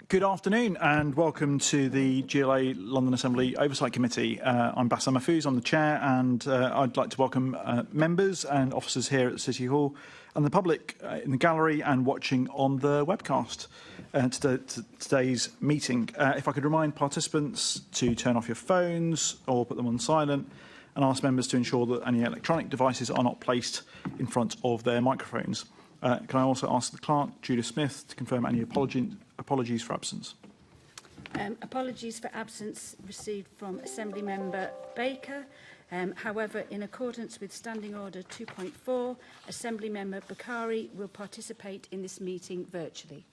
Good afternoon and welcome to the GLA London Assembly Oversight Committee. I'm Bassam Mahfouz, I'm the chair, and I'd like to welcome members and officers here at the City Hall and the public in the gallery and watching on the webcast to today's meeting. If I could remind participants to turn off your phones or put them on silent, and ask members to ensure that any electronic devices are not placed in front of their microphones. Can I also ask the clerk, Judith Smith, to confirm any apologies for absence? Apologies for absence received from Assembly Member Baker. However, in accordance with Standing Order 2.4, Assembly Member Bakari will participate in this meeting virtually.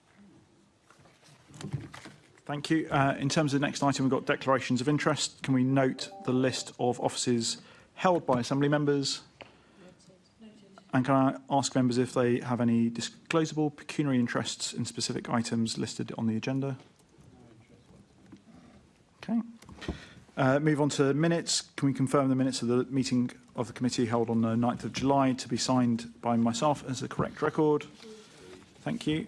Thank you. In terms of the next item, we've got declarations of interest. Can we note the list of offices held by Assembly members? And can I ask members if they have any disclosable pecuniary interests in specific items listed on the agenda? Okay. Move on to minutes. Can we confirm the minutes of the meeting of the committee held on the 9th of July to be signed by myself as a correct record? Thank you.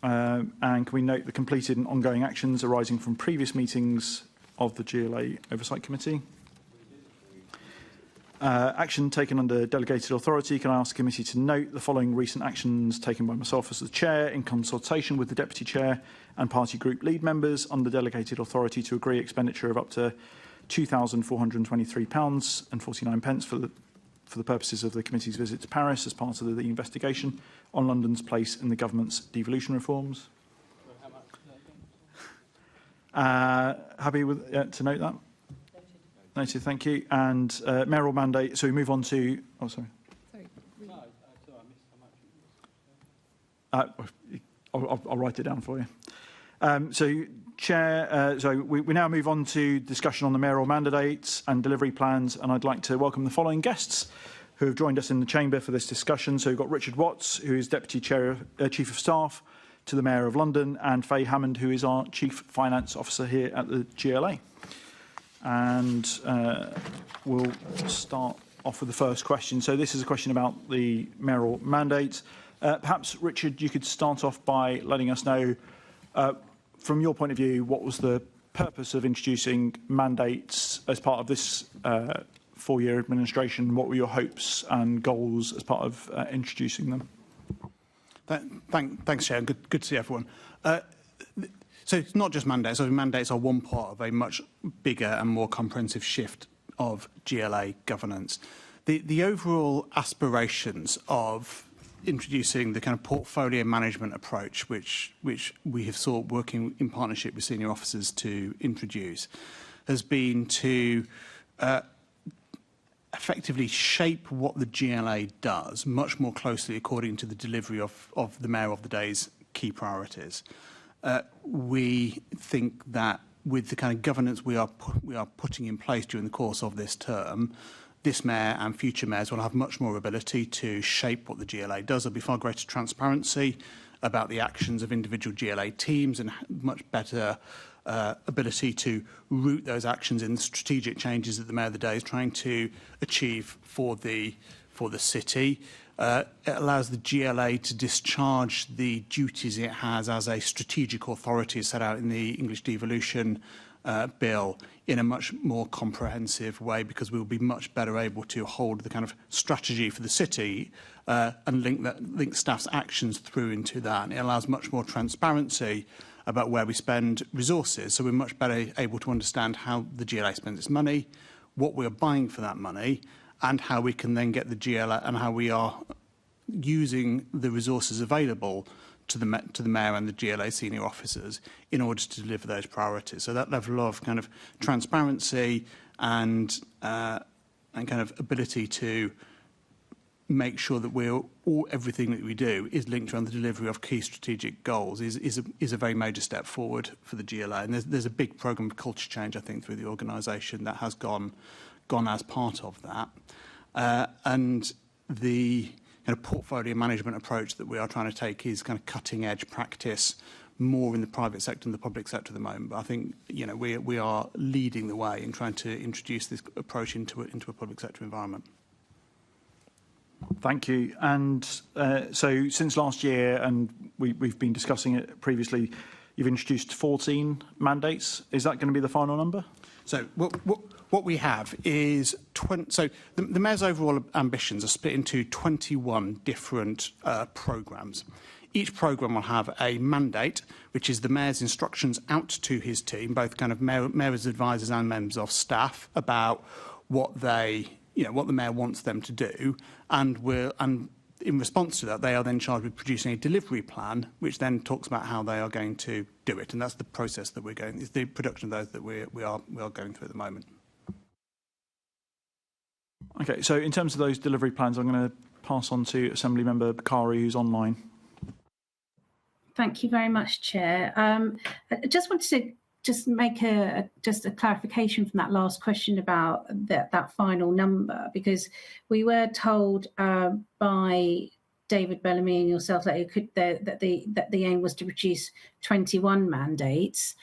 And can we note the completed and ongoing actions arising from previous meetings of the GLA Oversight Committee? Action taken under delegated authority. Can I ask the committee to note the following recent actions taken by myself as the chair in consultation with the deputy chair and party group lead members under delegated authority to agree expenditure of up to £2,423.49 for the purposes of the committee's visit to Paris as part of the investigation on London's place in the government's devolution reforms. Happy with to note that? Noted, thank you. And mayoral mandate. So we move on to. Oh, sorry. I'll write it down for you. So, Chair. We now move on to discussion on the mayoral mandates and delivery plans. And I'd like to welcome the following guests who have joined us in the chamber for this discussion. So we've got Richard Watts, who is Deputy Chair, Chief of Staff to the Mayor of London, and Faye Hammond, who is our Chief Finance Officer here at the GLA. And we'll start off with the first question. So this is a question about the mayoral mandate. Perhaps, Richard, you could start off by letting us know, from your point of view, what was the purpose of introducing mandates as part of this four-year administration? What were your hopes and goals as part of introducing them? Thanks, Chair. Good to see everyone. So it's not just mandates. So mandates are one part of a much bigger and more comprehensive shift of GLA governance. The overall aspirations of introducing the kind of portfolio management approach, which we have sought working in partnership with senior officers to introduce, has been to effectively shape what the GLA does much more closely according to the delivery of the Mayor of the Day's key priorities. We think that with the kind of governance we are putting in place during the course of this term, this Mayor and future Mayors will have much more ability to shape what the GLA does. There'll be far greater transparency about the actions of individual GLA teams and much better ability to root those actions in the strategic changes that the Mayor of the Day is trying to achieve for the city. It allows the GLA to discharge the duties it has as a strategic authority set out in the English devolution bill in a much more comprehensive way, because we will be much better able to hold the kind of strategy for the city and link staff's actions through into that. And it allows much more transparency about where we spend resources, so we're much better able to understand how the GLA spends its money, what we are buying for that money, and how we can then get the GLA and how we are using the resources available to the Mayor and the GLA senior officers in order to deliver those priorities. So that level of kind of transparency and kind of ability to make sure that everything that we do is linked around the delivery of key strategic goals is a very major step forward for the GLA. And there's a big programme of culture change, I think, through the organisation that has gone as part of that. And the kind of portfolio management approach that we are trying to take is kind of cutting edge practice more in the private sector than the public sector at the moment. But I think, you know, we are leading the way in trying to introduce this approach into a public sector environment. Thank you. And so since last year, and we've been discussing it previously, You've introduced 14 mandates. Is that going to be the final number? So what we have is the Mayor's overall ambitions are split into 21 different programmes. Each programme will have a mandate, which is the Mayor's instructions out to his team, both kind of Mayor's advisors and members of staff, about what the Mayor wants them to do, and in response to that, they are then charged with producing a delivery plan, which then talks about how they are going to do it. And that's the process that we're going. It's the production of those that we are going through at the moment. Okay, so in terms of those delivery plans, I'm going to pass on to Assembly Member Bakari, who's online. Thank you very much, Chair. I just wanted to make a clarification from that last question about that final number, because we were told by David Bellamy and yourself that the aim was to produce 21 mandates.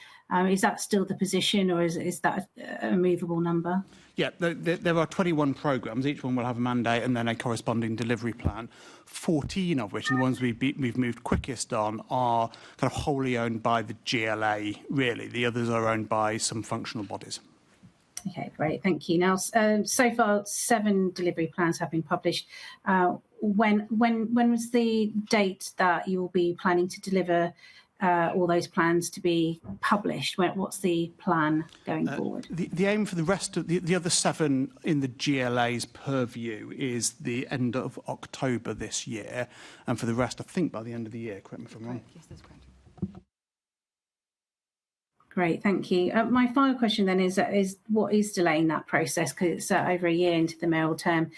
Is that still the position, or is that a movable number? Yeah, there are 21 programmes. Each one will have a mandate and then a corresponding delivery plan. 14 of which, and the ones we've moved quickest on, are kind of wholly owned by the GLA, really. The others are owned by some functional bodies. Okay, great, thank you. Now, so far, 7 delivery plans have been published. When was the date that you will be planning to deliver all those plans to be published? What's the plan going forward? The aim for the rest of the other 7 in the GLA's purview is the end of October this year, and for the rest, I think by the end of the year. Correct me if I'm wrong. Yes, that's correct. Great, thank you. My final question then is what is delaying that process, because it's over a year into the mayoral term?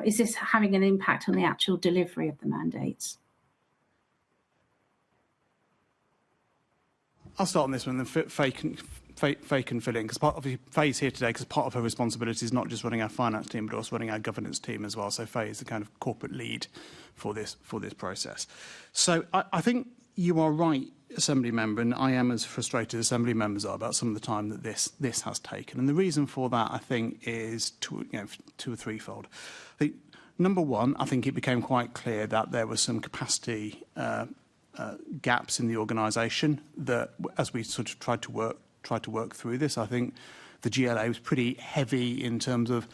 Is this having an impact on the actual delivery of the mandates? I'll start on this one, then Faye can fill in, because obviously Faye's here today because part of her responsibility is not just running our finance team, but also running our governance team as well. So Faye is the kind of corporate lead for this process. So I think you are right, Assembly Member, and I am as frustrated as Assembly Members are about some of the time that this has taken. And the reason for that, I think, is two or threefold. I think, number one, I think it became quite clear that there was some capacity gaps in the organisation that, as we sort of tried to work through this, I think the GLA was pretty heavy in terms of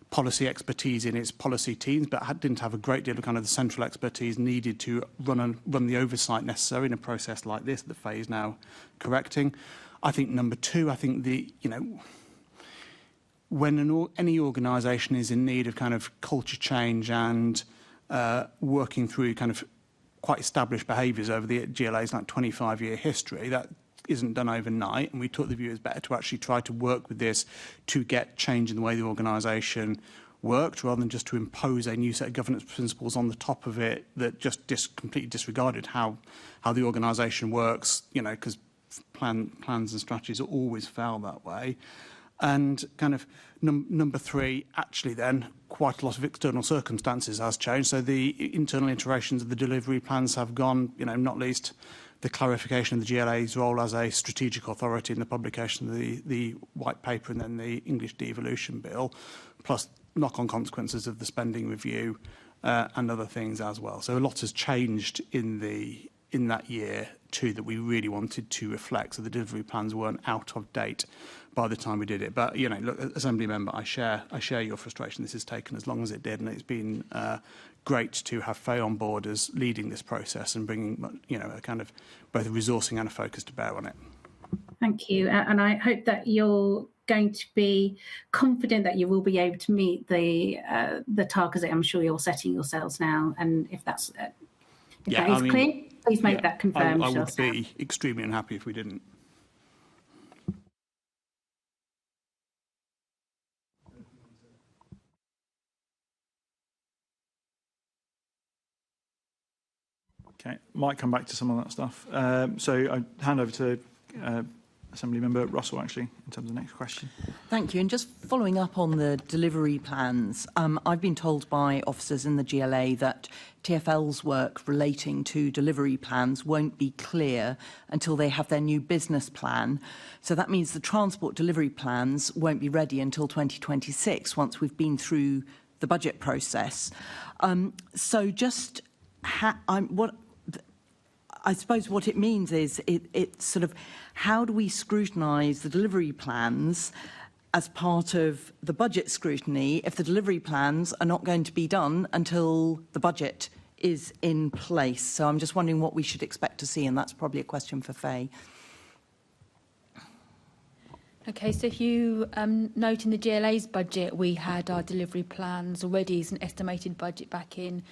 policy expertise in its policy teams, but didn't have a great deal of kind of the central expertise needed to run the oversight necessary in a process like this that Faye is now correcting. I think number two, I think when any organisation is in need of kind of culture change and working through kind of quite established behaviours over the GLA's like 25-year history, that isn't done overnight, and we took the view it's better to actually try to work with this to get change in the way the organisation worked, rather than just to impose a new set of governance principles on the top of it that just completely disregarded how the organisation works, because plans and strategies always fail that way. And kind of number three, actually then, quite a lot of external circumstances has changed. So the internal iterations of the delivery plans have gone, not least the clarification of the GLA's role as a strategic authority in the publication of the white paper and then the English devolution bill, plus knock-on consequences of the spending review and other things as well. So a lot has changed in that year too that we really wanted to reflect, so the delivery plans weren't out of date by the time we did it. But look, Assembly Member, I share your frustration. This has taken as long as it did, and it's been great to have Faye on board as leading this process and bringing a kind of both a resourcing and a focus to bear on it. Thank you, and I hope that you're going to be confident that you will be able to meet the targets that I'm sure you're setting yourselves now. And if that is clear, please make that confirmed. I would be extremely unhappy if we didn't. Okay, might come back to some of that stuff. So I hand over to Assembly Member Russell, actually, in terms of the next question. Thank you. And just following up on the delivery plans, I've been told by officers in the GLA that TfL's work relating to delivery plans won't be clear until they have their new business plan. So that means the transport delivery plans won't be ready until 2026, once we've been through the budget process. So just I suppose what it means is it's sort of how do we scrutinise the delivery plans as part of the budget scrutiny if the delivery plans are not going to be done until the budget is in place. So I'm just wondering what we should expect to see, and that's probably a question for Faye. Okay, so if you note in the GLA's budget, we had our delivery plans already as an estimated budget back in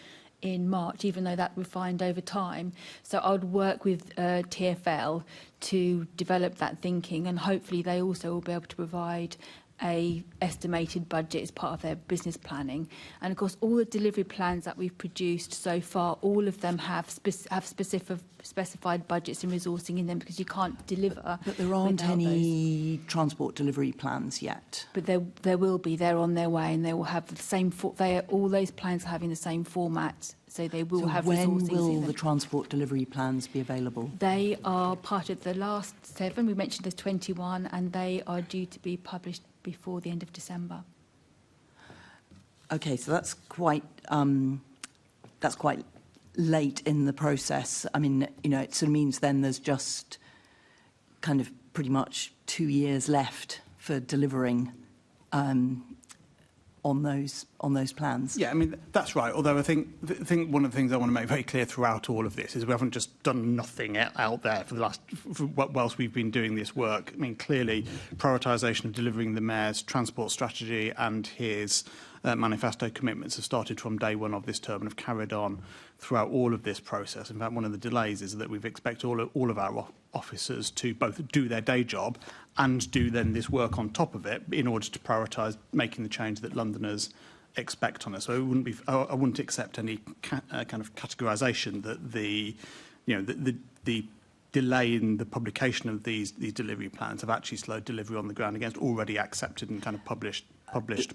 March, even though that refined over time. So I would work with TfL to develop that thinking, and hopefully they also will be able to provide a estimated budget as part of their business planning. And of course, all the delivery plans that we've produced so far, all of them have specified budgets and resourcing in them, because you can't deliver. But there aren't any transport delivery plans yet. But there will be. They're on their way, and they will have the same. All those plans are having the same format, so they will have resourcing in them. When will the transport delivery plans be available? They are part of the last 7. We mentioned there's 21, and they are due to be published before the end of December. Okay, so that's quite late in the process. I mean, you know, it sort of means then there's just kind of pretty much 2 years left for delivering on those plans. Yeah, I mean, that's right. Although I think one of the things I want to make very clear throughout all of this is we haven't just done nothing out there whilst we've been doing this work. I mean, clearly, prioritisation of delivering the Mayor's transport strategy and his manifesto commitments have started from day one of this term and have carried on throughout all of this process. In fact, one of the delays is that we've expected all of our officers to both do their day job and do then this work on top of it in order to prioritise making the change that Londoners expect on us. So I wouldn't accept any kind of categorisation that the delay in the publication of these delivery plans have actually slowed delivery on the ground against already accepted and kind of published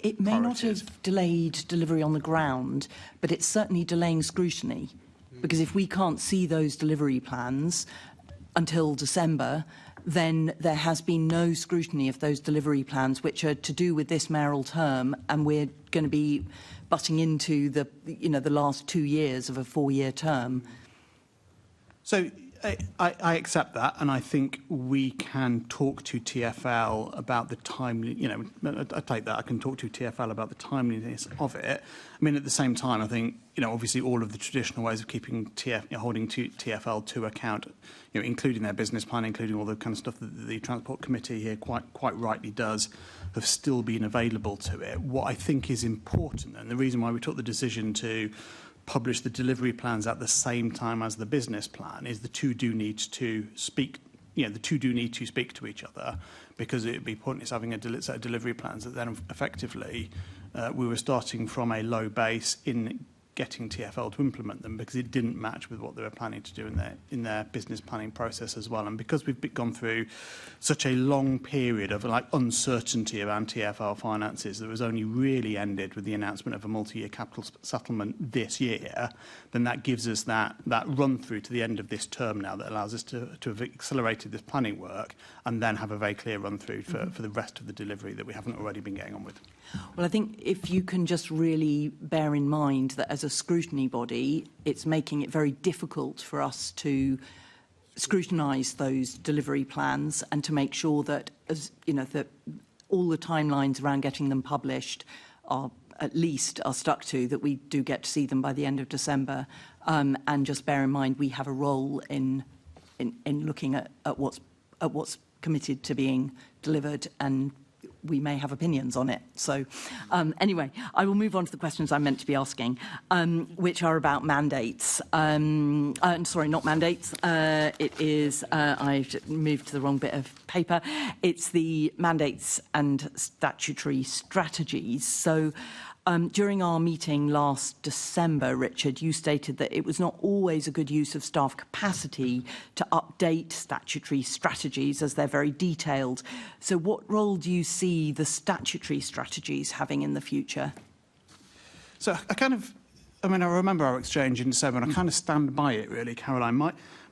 It may not have delayed delivery on the ground, but it's certainly delaying scrutiny. Because if we can't see those delivery plans until December, then there has been no scrutiny of those delivery plans, which are to do with this mayoral term, and we're going to be butting into the last 2 years of a 4-year term. So I accept that, and I think we can talk to TfL about the timely. I take that. I can talk to TfL about the timeliness of it. I mean, at the same time, I think obviously all of the traditional ways of keeping holding TfL to account, including their business plan, including all the kind of stuff that the Transport Committee here quite rightly does, have still been available to it. What I think is important, and the reason why we took the decision to publish the delivery plans at the same time as the business plan, is the two do need to speak. The two do need to speak to each other, because it would be pointless having a set of delivery plans that then effectively we were starting from a low base in getting TfL to implement them, because it didn't match with what they were planning to do in their business planning process as well. And because we've gone through such a long period of uncertainty around TfL finances that was only really ended with the announcement of a multi-year capital settlement this year, then that gives us that run through to the end of this term now, that allows us to have accelerated this planning work and then have a very clear run through for the rest of the delivery that we haven't already been getting on with. Well, I think if you can just really bear in mind that as a scrutiny body, it's making it very difficult for us to scrutinise those delivery plans and to make sure that, that all the timelines around getting them published are stuck to, that we do get to see them by the end of December. And just bear in mind, we have a role in looking at what's committed to being delivered, and we may have opinions on it. So anyway, I will move on to the questions I'm meant to be asking, which are about mandates. Sorry, not mandates. It is, I've moved to the wrong bit of paper. It's the mandates and statutory strategies. So during our meeting last December, Richard, you stated that it was not always a good use of staff capacity to update statutory strategies, as they're very detailed. So what role do you see the statutory strategies having in the future? So I remember our exchange in December, and I kind of stand by it, really, Caroline.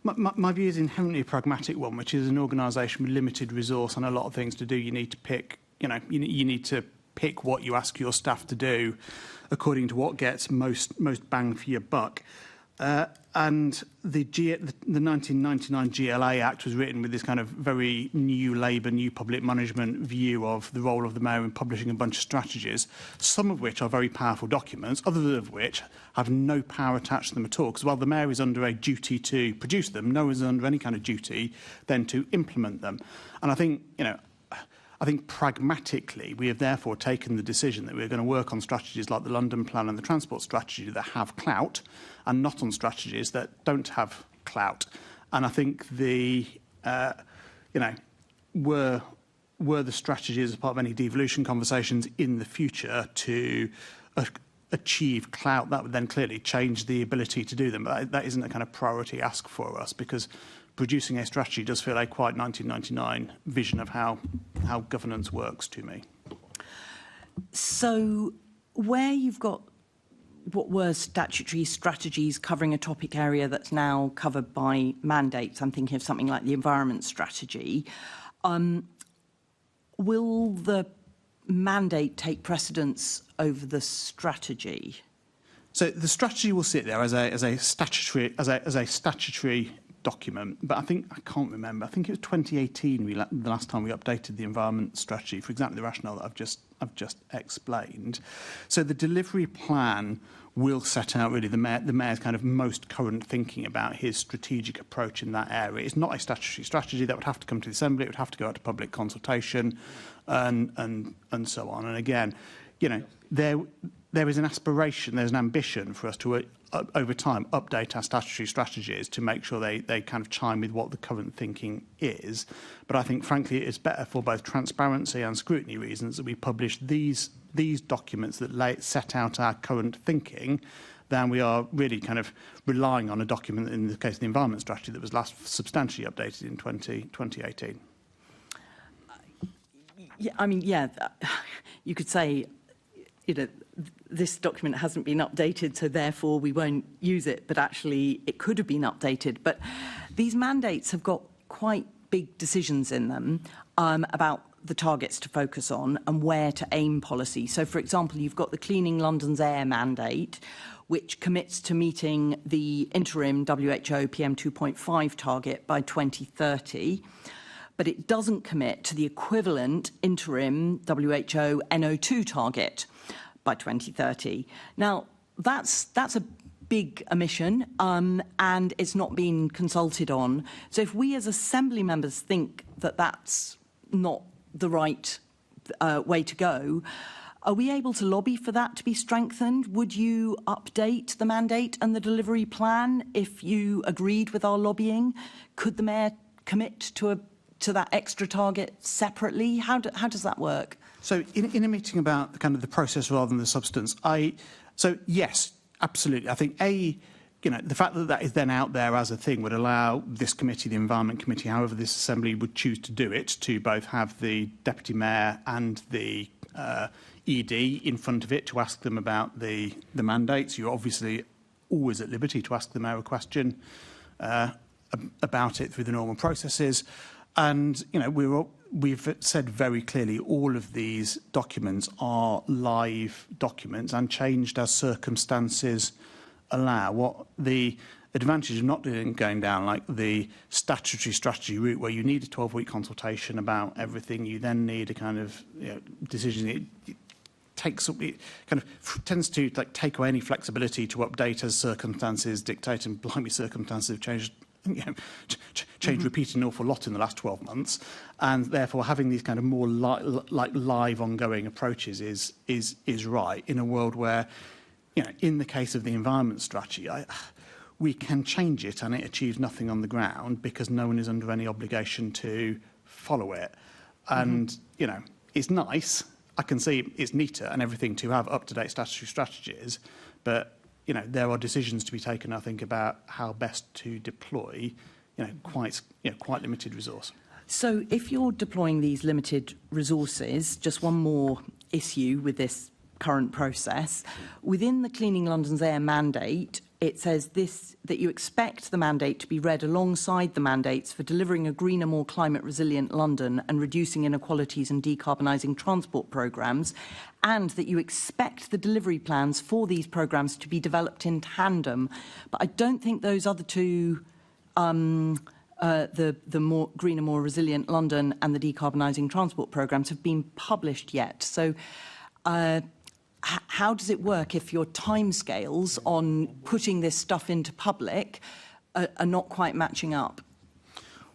My view is inherently a pragmatic one, which is an organisation with limited resource and a lot of things to do. You need to pick, you need to pick what you ask your staff to do according to what gets most bang for your buck. And the 1999 GLA Act was written with this kind of very new Labour, new public management view of the role of the mayor in publishing a bunch of strategies, some of which are very powerful documents, others of which have no power attached to them at all. Because while the mayor is under a duty to produce them, no one is under any kind of duty then to implement them. And I think, I think pragmatically, we have therefore taken the decision that we're going to work on strategies like the London Plan and the Transport Strategy that have clout, and not on strategies that don't have clout. And I think were the strategies as part of any devolution conversations in the future to achieve clout, that would then clearly change the ability to do them. But that isn't a kind of priority ask for us, because producing a strategy does feel a quite 1999 vision of how governance works to me. So where you've got what were statutory strategies covering a topic area that's now covered by mandates, I'm thinking of something like the environment strategy, will the mandate take precedence over the strategy? So the strategy will sit there as a statutory document, but I can't remember. I think it was 2018 the last time we updated the environment strategy for exactly the rationale that I've just explained. So the delivery plan will set out really the mayor's kind of most current thinking about his strategic approach in that area. It's not a statutory strategy that would have to come to the Assembly. It would have to go out to public consultation, and so on. And again, there is an aspiration, there's an ambition for us to, over time, update our statutory strategies to make sure they kind of chime with what the current thinking is. But I think, frankly, it's better for both transparency and scrutiny reasons that we publish these documents that set out our current thinking than we are really kind of relying on a document, in the case of the environment strategy, that was last substantially updated in 2018. You could say, this document hasn't been updated, so therefore we won't use it, but actually it could have been updated. But these mandates have got quite big decisions in them about the targets to focus on and where to aim policy. So, for example, you've got the Cleaning London's Air mandate, which commits to meeting the interim WHO PM 2.5 target by 2030. But it doesn't commit to the equivalent interim WHO NO2 target by 2030. Now, that's a big omission, and it's not been consulted on. So if we as Assembly members think that that's not the right way to go, are we able to lobby for that to be strengthened? Would you update the mandate and the delivery plan if you agreed with our lobbying? Could the mayor commit to that extra target separately? How does that work? So in a meeting about the kind of the process rather than the substance, so yes, absolutely. I think the fact that that is then out there as a thing would allow this committee, the Environment Committee, however this Assembly would choose to do it, to both have the Deputy Mayor and the ED in front of it to ask them about the mandates. You're obviously always at liberty to ask the Mayor a question about it through the normal processes. And, we've said very clearly all of these documents are live documents and changed as circumstances allow. What the advantage of not going down like the statutory strategy route, where you need a 12-week consultation about everything, you then need a kind of decision. It kind of tends to take away any flexibility to update as circumstances dictate, and blimey, circumstances have changed. Repeat an awful lot in the last 12 months, and therefore having these kind of more live ongoing approaches is right in a world where, in the case of the environment strategy, we can change it and it achieves nothing on the ground because no one is under any obligation to follow it. And, it's nice. I can see it's neater and everything to have up-to-date statutory strategies, but there are decisions to be taken, I think, about how best to deploy, quite limited resource. So if you're deploying these limited resources, just one more issue with this current process, within the Cleaning London's Air mandate, it says that you expect the mandate to be read alongside the mandates for delivering a greener, more climate-resilient London and reducing inequalities and decarbonising transport programmes, and that you expect the delivery plans for these programmes to be developed in tandem. But I don't think those other two, the more greener, more resilient London and the decarbonising transport programmes, have been published yet. So how does it work if your timescales on putting this stuff into public are not quite matching up?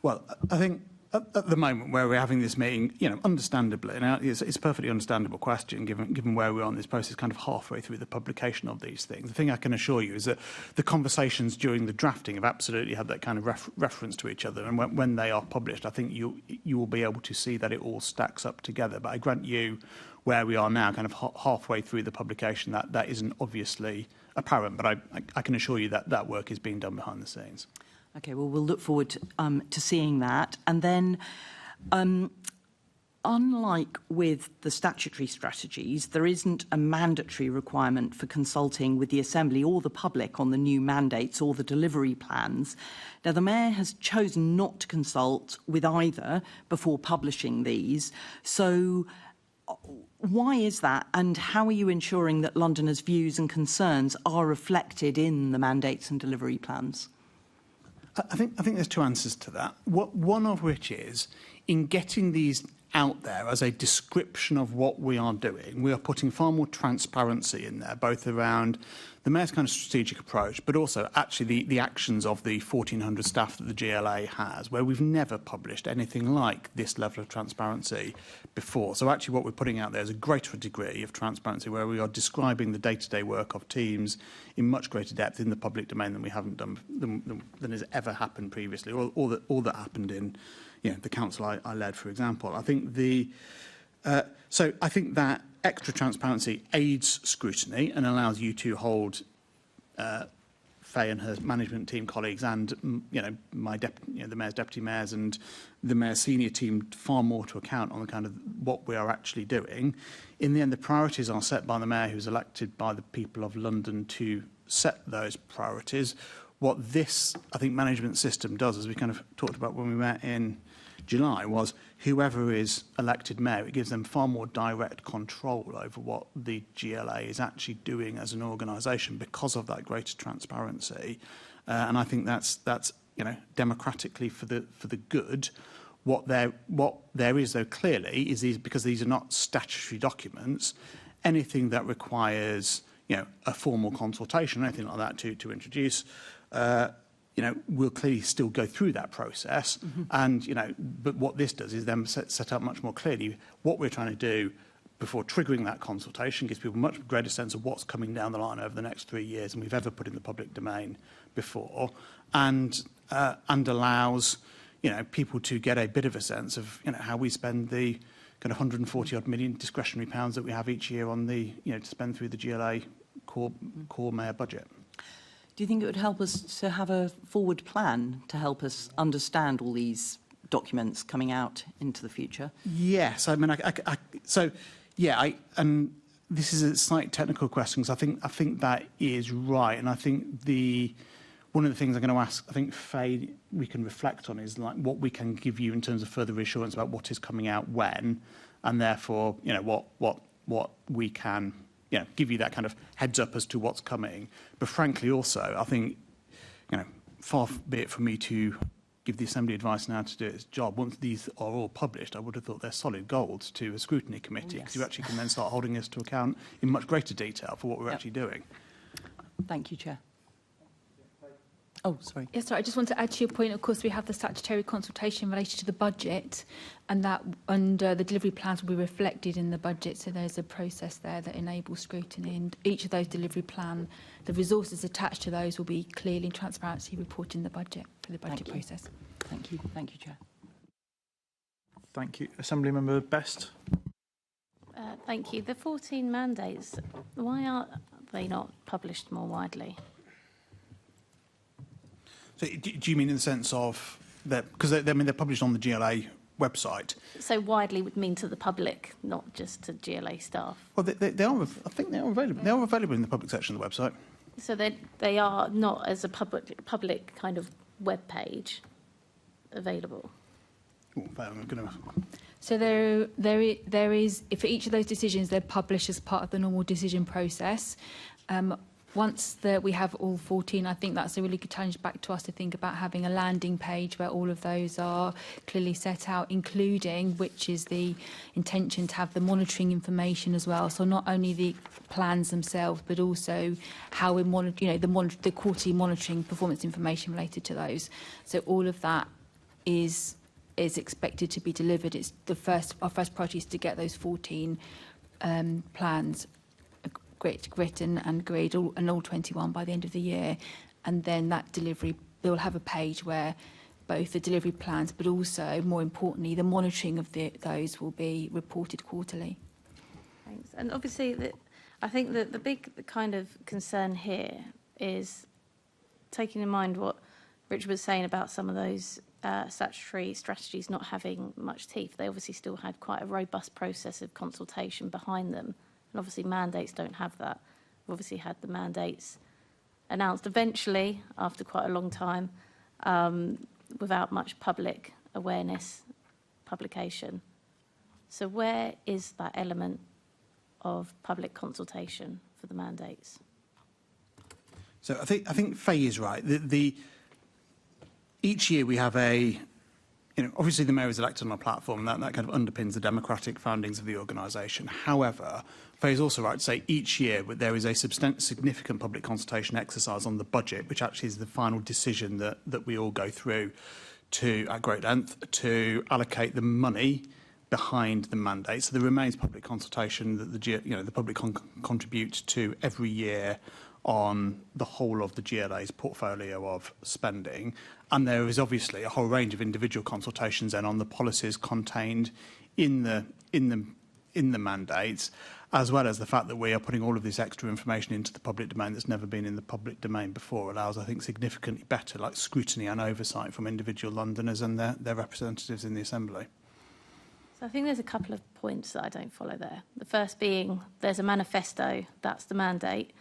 Well, I think at the moment where we're having this meeting, understandably, and it's a perfectly understandable question given where we are in this process, kind of halfway through the publication of these things. The thing I can assure you is that the conversations during the drafting have absolutely had that kind of reference to each other, and when they are published, I think you will be able to see that it all stacks up together. But I grant you, where we are now, kind of halfway through the publication, that isn't obviously apparent, but I can assure you that work is being done behind the scenes. Okay, well, we'll look forward to seeing that. And then, unlike with the statutory strategies, there isn't a mandatory requirement for consulting with the Assembly or the public on the new mandates or the delivery plans. Now, the Mayor has chosen not to consult with either before publishing these. So why is that, and how are you ensuring that Londoners' views and concerns are reflected in the mandates and delivery plans? I think there's two answers to that. One of which is, in getting these out there as a description of what we are doing, we are putting far more transparency in there, both around the Mayor's kind of strategic approach, but also actually the actions of the 1,400 staff that the GLA has, where we've never published anything like this level of transparency before. So actually what we're putting out there is a greater degree of transparency, where we are describing the day-to-day work of teams in much greater depth in the public domain than we haven't done, than has ever happened previously, or that happened in the council I led, for example. I think so I think that extra transparency aids scrutiny and allows you to hold Faye and her management team colleagues and the Mayor's deputy mayors and the Mayor's senior team far more to account on the kind of what we are actually doing. In the end, the priorities are set by the Mayor, who's elected by the people of London to set those priorities. What this, I think, management system does, as we kind of talked about when we met in July, was whoever is elected mayor, it gives them far more direct control over what the GLA is actually doing as an organisation because of that greater transparency. And I think that's democratically for the good. What there is, though, clearly is because these are not statutory documents, anything that requires a formal consultation, anything like that to introduce. We'll clearly still go through that process. Mm-hmm. And, but what this does is then set up much more clearly what we're trying to do before triggering that consultation, gives people a much greater sense of what's coming down the line over the next 3 years than we've ever put in the public domain before, and allows, people to get a bit of a sense of, how we spend the kind of 140 odd million discretionary pounds that we have each year on the, to spend through the GLA core mayor budget. Do you think it would help us to have a forward plan to help us understand all these documents coming out into the future? Yes, I mean, and this is a slightly technical question, because I think that is right, and I think one of the things I'm going to ask, I think, Faye, we can reflect on is like what we can give you in terms of further reassurance about what is coming out when, and therefore, what we can. Give you that kind of heads up as to what's coming. But frankly, also, I think, far be it from me to give the Assembly advice now to do its job. Once these are all published, I would have thought they're solid gold to a scrutiny committee, because you actually can then start holding us to account in much greater detail for what we're actually doing. Thank you, Chair. Oh, sorry. Yes, sorry. I just want to add to your point. Of course, we have the statutory consultation related to the budget, and the delivery plans will be reflected in the budget. So there's a process there that enables scrutiny, and each of those delivery plan, the resources attached to those will be clearly and transparently reported in the budget for the budget process. Thank you. Thank you, Chair. Thank you. Assembly Member Best. Thank you. The 14 mandates, why are they not published more widely? So do you mean in the sense of that, because they're published on the GLA website? So widely would mean to the public, not just to GLA staff. Well, they are. I think they are available. They are available in the public section of the website. So they are not as a public kind of web page available. Oh, I'm going to... So there is, for each of those decisions, they're published as part of the normal decision process. Once we have all 14, I think that's a really good challenge back to us to think about having a landing page where all of those are clearly set out, including which is the intention to have the monitoring information as well. So not only the plans themselves, but also how we monitor, the quarterly monitoring performance information related to those. So all of that is expected to be delivered. It's our first priority is to get those 14 plans written and agreed, all 21 by the end of the year, and then that delivery, they will have a page where both the delivery plans, but also, more importantly, the monitoring of those will be reported quarterly. Thanks. And obviously, I think that the big kind of concern here is taking in mind what Richard was saying about some of those statutory strategies not having much teeth. They obviously still had quite a robust process of consultation behind them. And obviously mandates don't have that. We've obviously had the mandates announced eventually after quite a long time without much public awareness publication. So where is that element of public consultation for the mandates? So I think Faye is right. Each year we have obviously the mayor is elected on a platform, and that kind of underpins the democratic foundings of the organisation. However, Faye is also right to say each year there is a significant public consultation exercise on the budget, which actually is the final decision that we all go through at great length to allocate the money behind the mandate. So there remains public consultation that the public contribute to every year on the whole of the GLA's portfolio of spending. And there is obviously a whole range of individual consultations then on the policies contained in the mandates, as well as the fact that we are putting all of this extra information into the public domain that's never been in the public domain before allows, I think, significantly better scrutiny and oversight from individual Londoners and their representatives in the Assembly. So I think there's a couple of points that I don't follow there. The first being there's a manifesto, that's the mandate.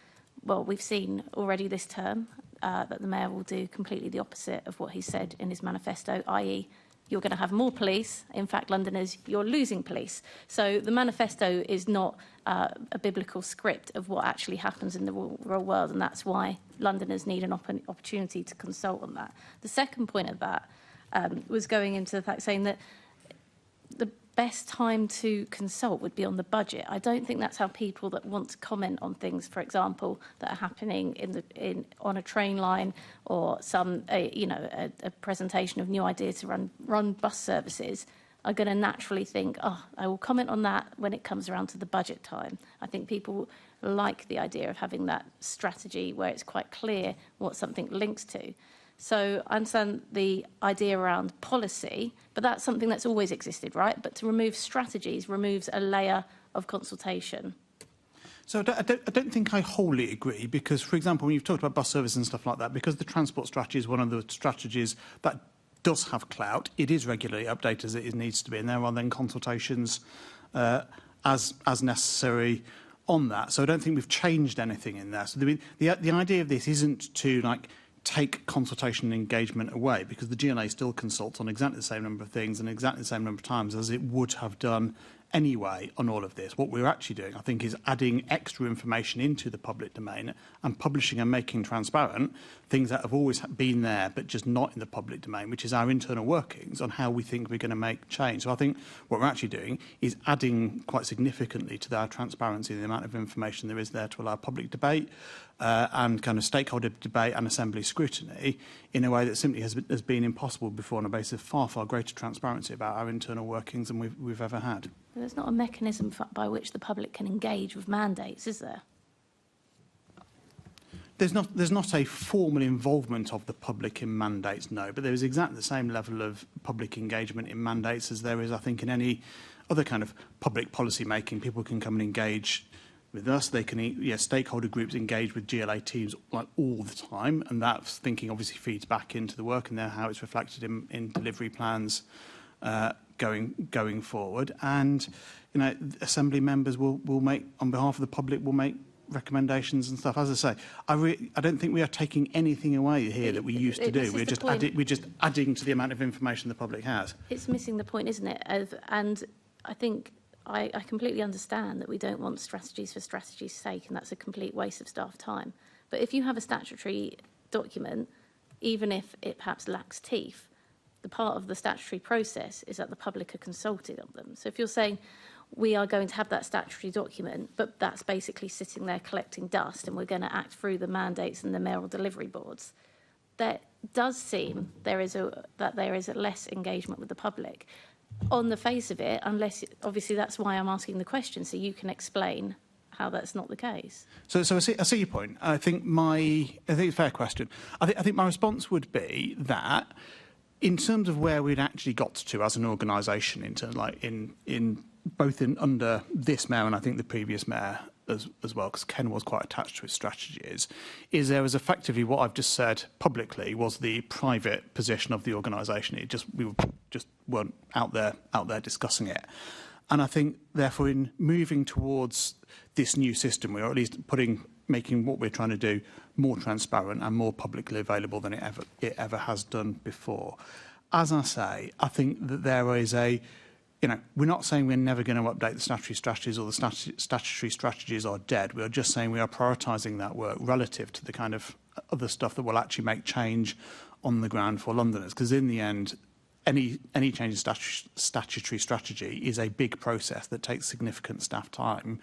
Well, we've seen already this term that the Mayor will do completely the opposite of what he said in his manifesto, i.e. you're going to have more police. In fact, Londoners, you're losing police. So the manifesto is not a biblical script of what actually happens in the real world, and that's why Londoners need an opportunity to consult on that. The second point of that was going into the fact saying that the best time to consult would be on the budget. I don't think that's how people that want to comment on things, for example, that are happening on a train line or a presentation of new ideas to run bus services are going to naturally think, oh, I will comment on that when it comes around to the budget time. I think people like the idea of having that strategy where it's quite clear what something links to. So I understand the idea around policy, but that's something that's always existed, right? But to remove strategies removes a layer of consultation. So I don't think I wholly agree because, for example, when you've talked about bus service and stuff like that, because the transport strategy is one of the strategies that does have clout, it is regularly updated as it needs to be, and there are then consultations as necessary on that. So I don't think we've changed anything in there. So the idea of this isn't to take consultation and engagement away, because the GLA still consults on exactly the same number of things and exactly the same number of times as it would have done anyway on all of this. What we're actually doing, I think, is adding extra information into the public domain and publishing and making transparent things that have always been there but just not in the public domain, which is our internal workings on how we think we're going to make change. So I think what we're actually doing is adding quite significantly to our transparency, the amount of information there is there to allow public debate and kind of stakeholder debate and assembly scrutiny in a way that simply has been impossible before on a basis of far, far greater transparency about our internal workings than we've ever had. But there's not a mechanism by which the public can engage with mandates, is there? There's not a formal involvement of the public in mandates, no, but there is exactly the same level of public engagement in mandates as there is, I think, in any other kind of public policy making. People can come and engage with us. They can, stakeholder groups engage with GLA teams all the time, and that thinking obviously feeds back into the work and how it's reflected in delivery plans going forward. And Assembly members will make, on behalf of the public, will make recommendations and stuff. As I say, I don't think we are taking anything away here that we used to do. We're just adding to the amount of information the public has. It's missing the point, isn't it? And I think I completely understand that we don't want strategies for strategy's sake, and that's a complete waste of staff time. But if you have a statutory document, even if it perhaps lacks teeth, the part of the statutory process is that the public are consulted on them. So if you're saying we are going to have that statutory document, but that's basically sitting there collecting dust, and we're going to act through the mandates and the mayoral delivery boards, there does seem there is a less engagement with the public. On the face of it, unless, obviously that's why I'm asking the question, so you can explain how that's not the case. So I see your point. I think it's a fair question. I think my response would be that in terms of where we'd actually got to as an organisation, in terms under this mayor and I think the previous mayor as well, because Ken was quite attached to his strategies, is there was effectively what I've just said publicly was the private position of the organisation. We just weren't out there discussing it. And I think, therefore, in moving towards this new system, we're at least making what we're trying to do more transparent and more publicly available than it ever has done before. As I say, I think that there is we're not saying we're never going to update the statutory strategies or the statutory strategies are dead. We are just saying we are prioritising that work relative to the kind of other stuff that will actually make change on the ground for Londoners. Because in the end, any change in statutory strategy is a big process that takes significant staff time,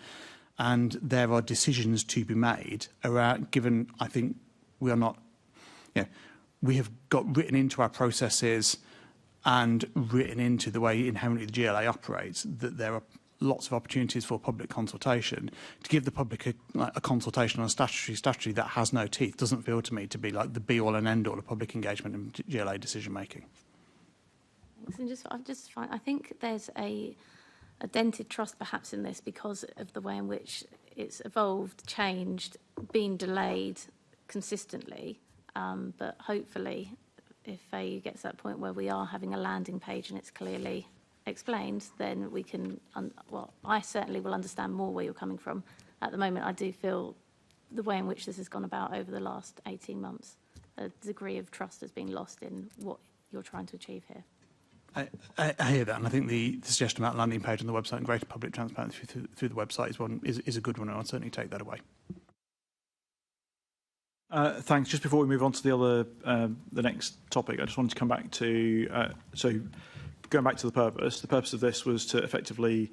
and there are decisions to be made around. Given, I think we are not, we have got written into our processes and written into the way inherently the GLA operates that there are lots of opportunities for public consultation. To give the public a consultation on a statutory strategy that has no teeth doesn't feel to me to be like the be-all and end-all of public engagement in GLA decision-making. I think there's a dented trust perhaps in this because of the way in which it's evolved, changed, been delayed consistently, but hopefully if AU gets to that point where we are having a landing page and it's clearly explained, then we can, I certainly will understand more where you're coming from. At the moment, I do feel the way in which this has gone about over the last 18 months, a degree of trust has been lost in what you're trying to achieve here. I hear that, and I think the suggestion about landing page on the website and greater public transparency through the website is a good one, and I'll certainly take that away. Thanks. Just before we move on to the next topic, I just wanted to come back to going back to the purpose. The purpose of this was to effectively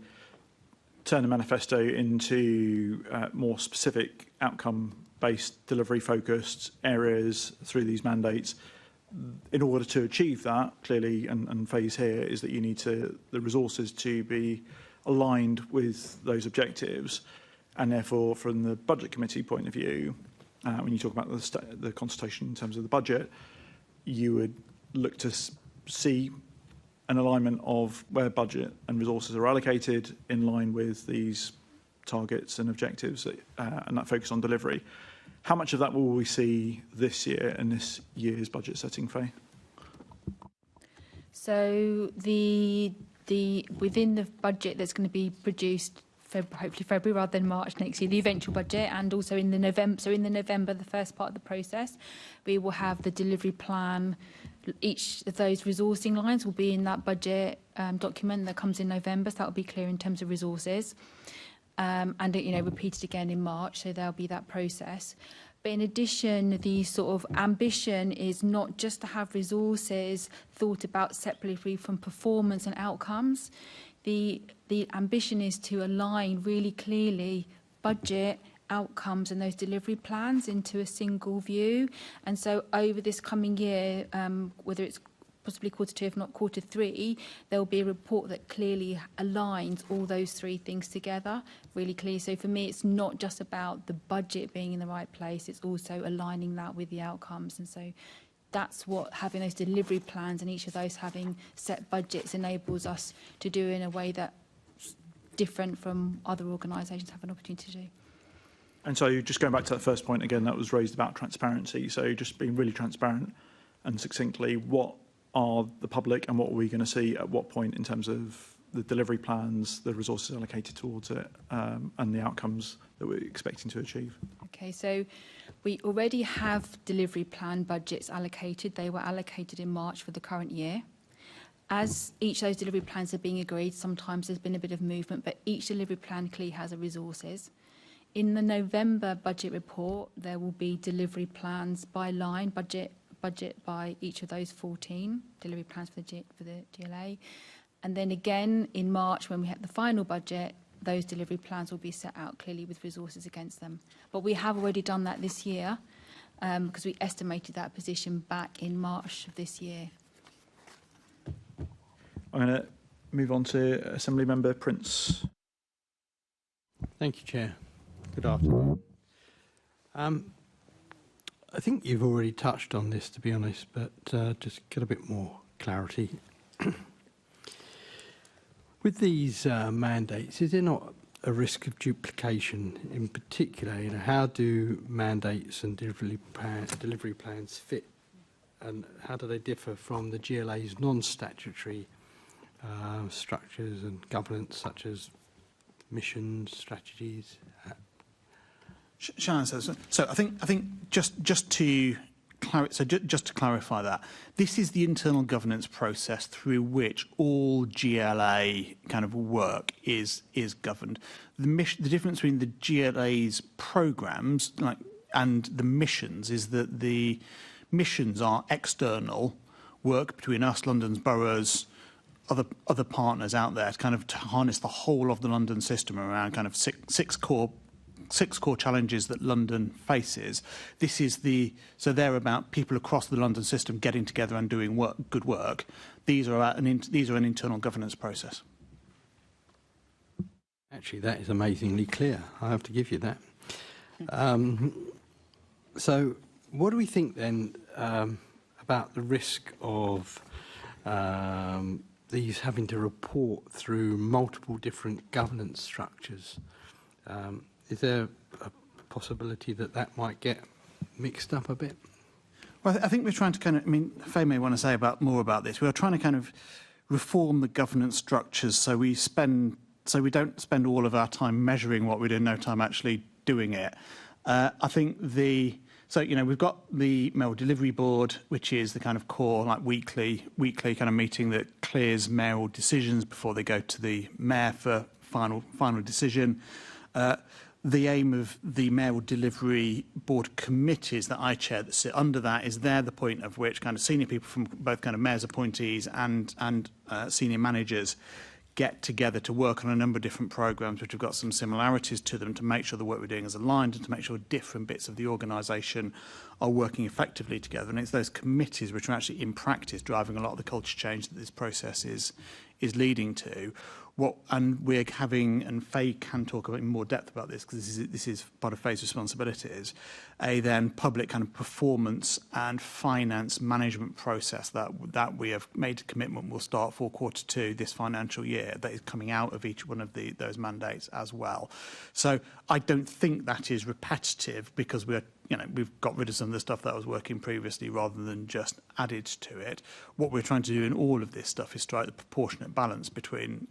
turn the manifesto into more specific outcome-based, delivery-focused areas through these mandates. In order to achieve that, clearly, and phase here, is that you need the resources to be aligned with those objectives. And therefore, from the Budget Committee point of view, when you talk about the consultation in terms of the budget, you would look to see an alignment of where budget and resources are allocated in line with these targets and objectives and that focus on delivery. How much of that will we see this year in this year's budget setting, Faye? So within the budget that's going to be produced hopefully February rather than March next year, the eventual budget, and also in the November, the first part of the process, we will have the delivery plan. Each of those resourcing lines will be in that budget document that comes in November, so that will be clear in terms of resources. And repeated again in March, so there'll be that process. But in addition, the sort of ambition is not just to have resources thought about separately from performance and outcomes. The ambition is to align really clearly budget, outcomes and those delivery plans into a single view. And so over this coming year, whether it's possibly quarter two, if not quarter three, there will be a report that clearly aligns all those three things together really clearly. So for me, it's not just about the budget being in the right place, it's also aligning that with the outcomes. And so that's what having those delivery plans and each of those having set budgets enables us to do in a way that's different from other organisations have an opportunity to do. And so just going back to that first point again, that was raised about transparency. So just being really transparent and succinctly, what are the public and what are we going to see at what point in terms of the delivery plans, the resources allocated towards it, and the outcomes that we're expecting to achieve. Okay, so we already have delivery plan budgets allocated. They were allocated in March for the current year. As each of those delivery plans are being agreed, sometimes there's been a bit of movement, but each delivery plan clearly has a resources. In the November budget report, there will be delivery plans by line, budget by each of those 14 delivery plans for the GLA. And then again in March, when we have the final budget, those delivery plans will be set out clearly with resources against them. But we have already done that this year because we estimated that position back in March of this year. I'm going to move on to Assembly Member Prince. Thank you, Chair. Good afternoon. I think you've already touched on this, to be honest, but just get a bit more clarity. With these mandates, is there not a risk of duplication in particular? You know, how do mandates and delivery plans fit, and how do they differ from the GLA's non-statutory structures and governance, such as missions, strategies? Shannon says so. I think just to clarify that, this is the internal governance process through which all GLA kind of work is governed. The difference between the GLA's programmes and the missions is that the missions are external work between us, London's boroughs, other partners out there, to harness the whole of the London system around kind of six core challenges that London faces. So they're about people across the London system getting together and doing good work. These are an internal governance process. Actually, that is amazingly clear. I have to give you that. So what do we think then about the risk of these having to report through multiple different governance structures? Is there a possibility that might get mixed up a bit? Well, I think we're trying to Faye may want to say more about this. We're trying to reform the governance structures so we don't spend all of our time measuring what we do, no time actually doing it. I think we've got the Mayoral Delivery Board, which is the kind of core weekly kind of meeting that clears mayoral decisions before they go to the mayor for final decision. The aim of the Mayoral Delivery Board committees that I chair that sit under that is they're the point of which kind of senior people from both kind of mayor's appointees and senior managers get together to work on a number of different programmes which have got some similarities to them to make sure the work we're doing is aligned and to make sure different bits of the organisation are working effectively together. And it's those committees which are actually in practice driving a lot of the culture change that this process is leading to. And we're having, and Faye can talk in more depth about this because this is part of Faye's responsibilities, a then public kind of performance and finance management process that we have made a commitment will start for Q2 this financial year that is coming out of each one of those mandates as well. So I don't think that is repetitive because we've got rid of some of the stuff that was working previously rather than just added to it. What we're trying to do in all of this stuff is strike the proportionate balance between,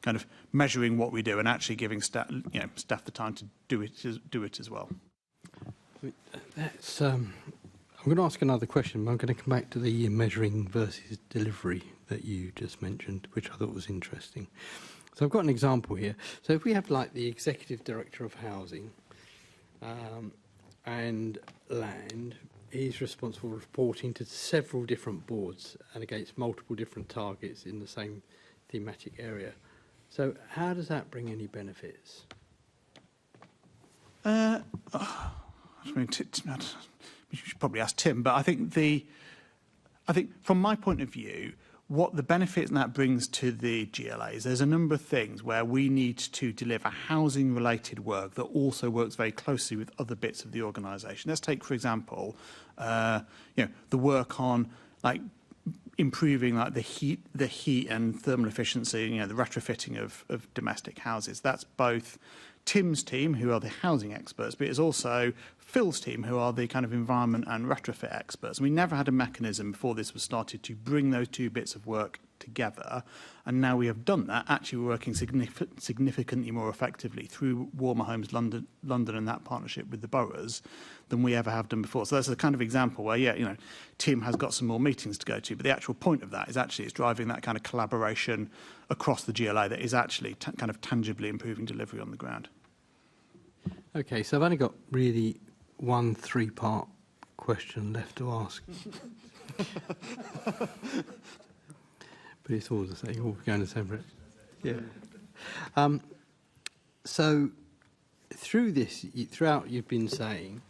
kind of measuring what we do and actually giving staff the time to do it as well. That's, I'm going to ask another question. I'm going to come back to the measuring versus delivery that you just mentioned, which I thought was interesting. So I've got an example here. So if we have the Executive Director of Housing, and land, he's responsible for reporting to several different boards and against multiple different targets in the same thematic area. So how does that bring any benefits? You should probably ask Tim, but I think from my point of view, what the benefits that brings to the GLA is there's a number of things where we need to deliver housing-related work that also works very closely with other bits of the organisation. Let's take, for example, the work on improving the heat and thermal efficiency, the retrofitting of domestic houses. That's both Tim's team, who are the housing experts, but it's also Phil's team, who are the kind of environment and retrofit experts. We never had a mechanism before this was started to bring those two bits of work together. And now we have done that, actually we're working significantly more effectively through Warmer Homes London and that partnership with the boroughs than we ever have done before. So that's the kind of example where, yeah, you know, Tim has got some more meetings to go to, but the actual point of that is actually it's driving that kind of collaboration across the GLA that is actually kind of tangibly improving delivery on the ground. Okay, so I've only got really one three-part question left to ask. But it's all the same, all going to separate. Yeah. So throughout you've been saying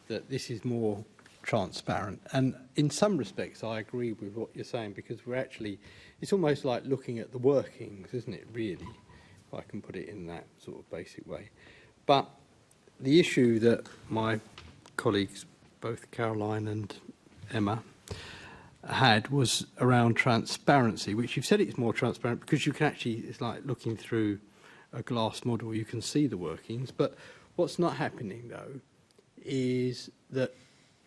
that this is more transparent, and in some respects I agree with what you're saying, because it's almost like looking at the workings, isn't it, really, if I can put it in that sort of basic way. But the issue that my colleagues, both Caroline and Emma, had was around transparency, which you've said it's more transparent because you can actually, it's like looking through a glass model, you can see the workings. But what's not happening, though, is that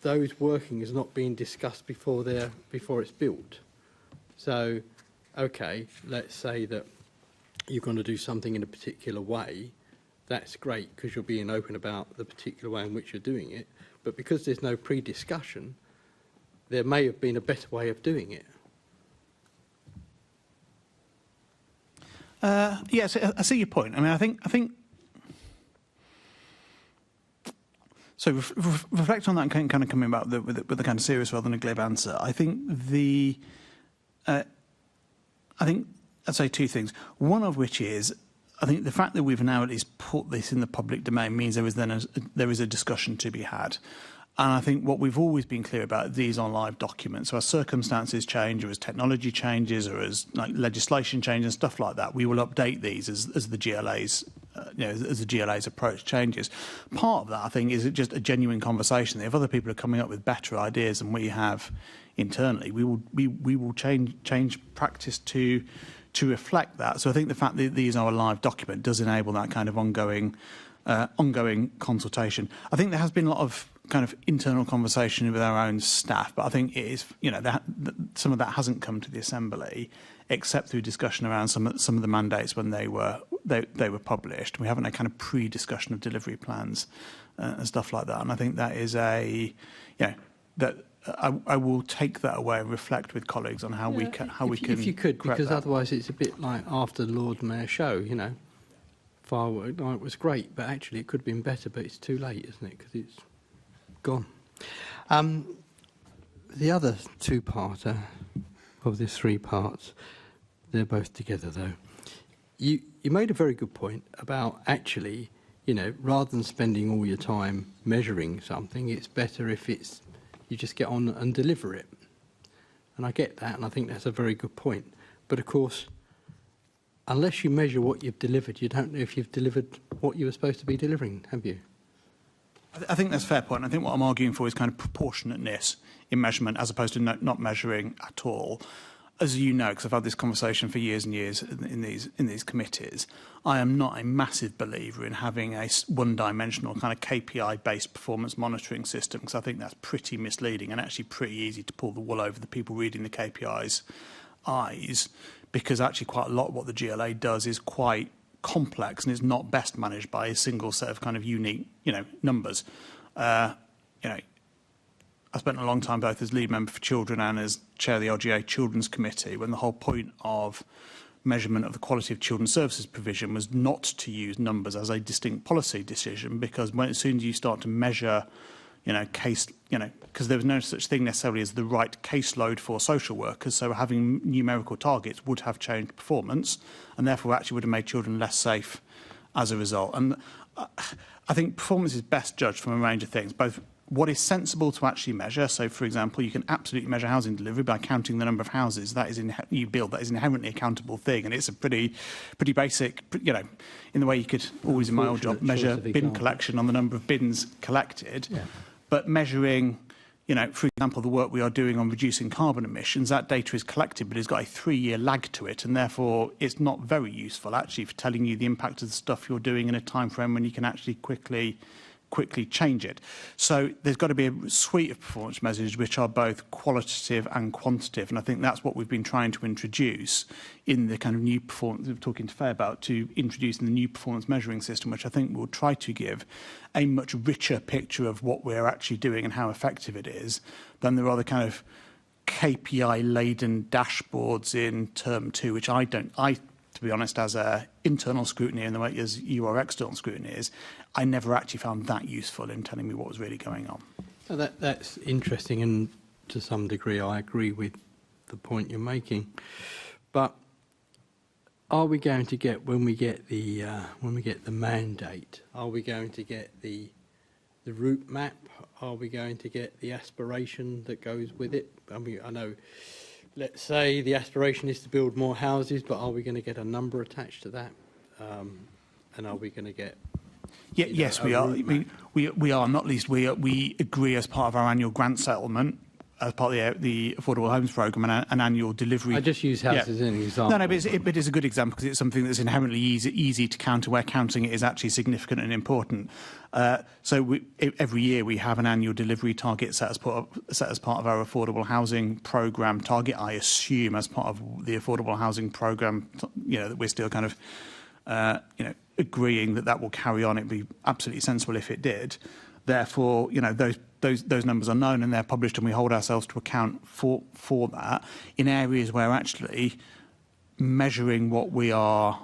those workings are not being discussed before it's built. So, okay, let's say that you're going to do something in a particular way. That's great because you're being open about the particular way in which you're doing it. But because there's no pre-discussion, there may have been a better way of doing it. Yes, I see your point. I mean, I think. So reflect on that and kind of coming back with the kind of serious rather than a glib answer. I think I'd say two things. One of which is, I think the fact that we've now at least put this in the public domain means there is a discussion to be had. And I think what we've always been clear about, these are live documents. So as circumstances change, or as technology changes, or as legislation changes and stuff like that, we will update these as the GLA's as the GLA's approach changes. Part of that, I think, is just a genuine conversation. If other people are coming up with better ideas than we have internally, we will change practice to reflect that. So I think the fact that these are a live document does enable that kind of ongoing consultation. I think there has been a lot of kind of internal conversation with our own staff, but I think it is, some of that hasn't come to the Assembly, except through discussion around some of the mandates when they were published. We haven't a kind of pre-discussion of delivery plans and stuff like that. And I think that is that I will take that away and reflect with colleagues on how we can. If you could, because that. otherwise it's a bit like after the Lord Mayor show, firework night was great, but actually it could have been better, but it's too late, isn't it? Because it's gone. The other two-parter of the three parts, they're both together though. You made a very good point about actually, rather than spending all your time measuring something, it's better if you just get on and deliver it. And I get that, and I think that's a very good point. But of course, unless you measure what you've delivered, you don't know if you've delivered what you were supposed to be delivering, have you? I think that's a fair point. I think what I'm arguing for is kind of proportionateness in measurement as opposed to not measuring at all. As you know, because I've had this conversation for years and years in these committees, I am not a massive believer in having a one-dimensional kind of KPI-based performance monitoring system, because I think that's pretty misleading and actually pretty easy to pull the wool over the people reading the KPI's eyes, because actually quite a lot of what the GLA does is quite complex and is not best managed by a single set of kind of unique, numbers. I spent a long time both as lead member for children and as chair of the LGA Children's Committee, when the whole point of measurement of the quality of children's services provision was not to use numbers as a distinct policy decision, because as soon as you start to measure, because there was no such thing necessarily as the right caseload for social workers, so having numerical targets would have changed performance and therefore actually would have made children less safe as a result. And I think performance is best judged from a range of things, both what is sensible to actually measure. So, for example, you can absolutely measure housing delivery by counting the number of houses that you build. That is an inherently accountable thing, and it's a pretty basic, in the way you could always in my old job measure bin collection on the number of bins collected. Yeah. But measuring, for example, the work we are doing on reducing carbon emissions, that data is collected, but it's got a 3-year lag to it, and therefore it's not very useful actually for telling you the impact of the stuff you're doing in a time frame when you can actually quickly quickly change it. So there's got to be a suite of performance measures which are both qualitative and quantitative, and I think that's what we've been trying to introduce in the kind of new performance we're talking to Faye about, to introduce in the new performance measuring system, which I think will try to give a much richer picture of what we're actually doing and how effective it is than there are the kind of KPI-laden dashboards in term 2, which to be honest, as a internal scrutiny in the way as you are external scrutiny is, I never actually found that useful in telling me what was really going on. So that's interesting, and to some degree I agree with the point you're making. But are we going to get, when we get the mandate, are we going to get the route map? Are we going to get the aspiration that goes with it? I mean, I know, let's say the aspiration is to build more houses, but are we going to get a number attached to that? And are we going to get... Yes, we are. I mean, we are, not least, we agree as part of our annual grant settlement, as part of the Affordable Homes Programme, and an annual delivery. I just use houses as an example. No, but it's a good example because it's something that's inherently easy to counter, where counting it is actually significant and important. So every year we have an annual delivery target set as part of our affordable housing programme target. I assume as part of the affordable housing programme, that we're still kind of, agreeing that will carry on. It'd be absolutely sensible if it did. Therefore, those numbers are known and they're published, and we hold ourselves to account for that in areas where actually measuring what we are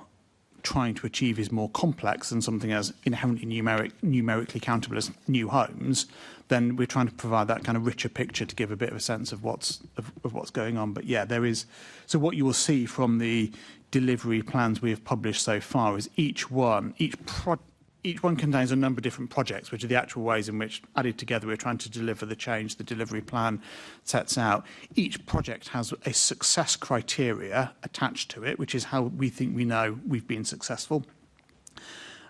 trying to achieve is more complex than something as inherently numerically countable as new homes. Then we're trying to provide that kind of richer picture to give a bit of a sense of what's going on. But yeah, there is. So what you will see from the delivery plans we have published so far is each one contains a number of different projects, which are the actual ways in which, added together, we're trying to deliver the change the delivery plan sets out. Each project has a success criteria attached to it, which is how we think we know we've been successful.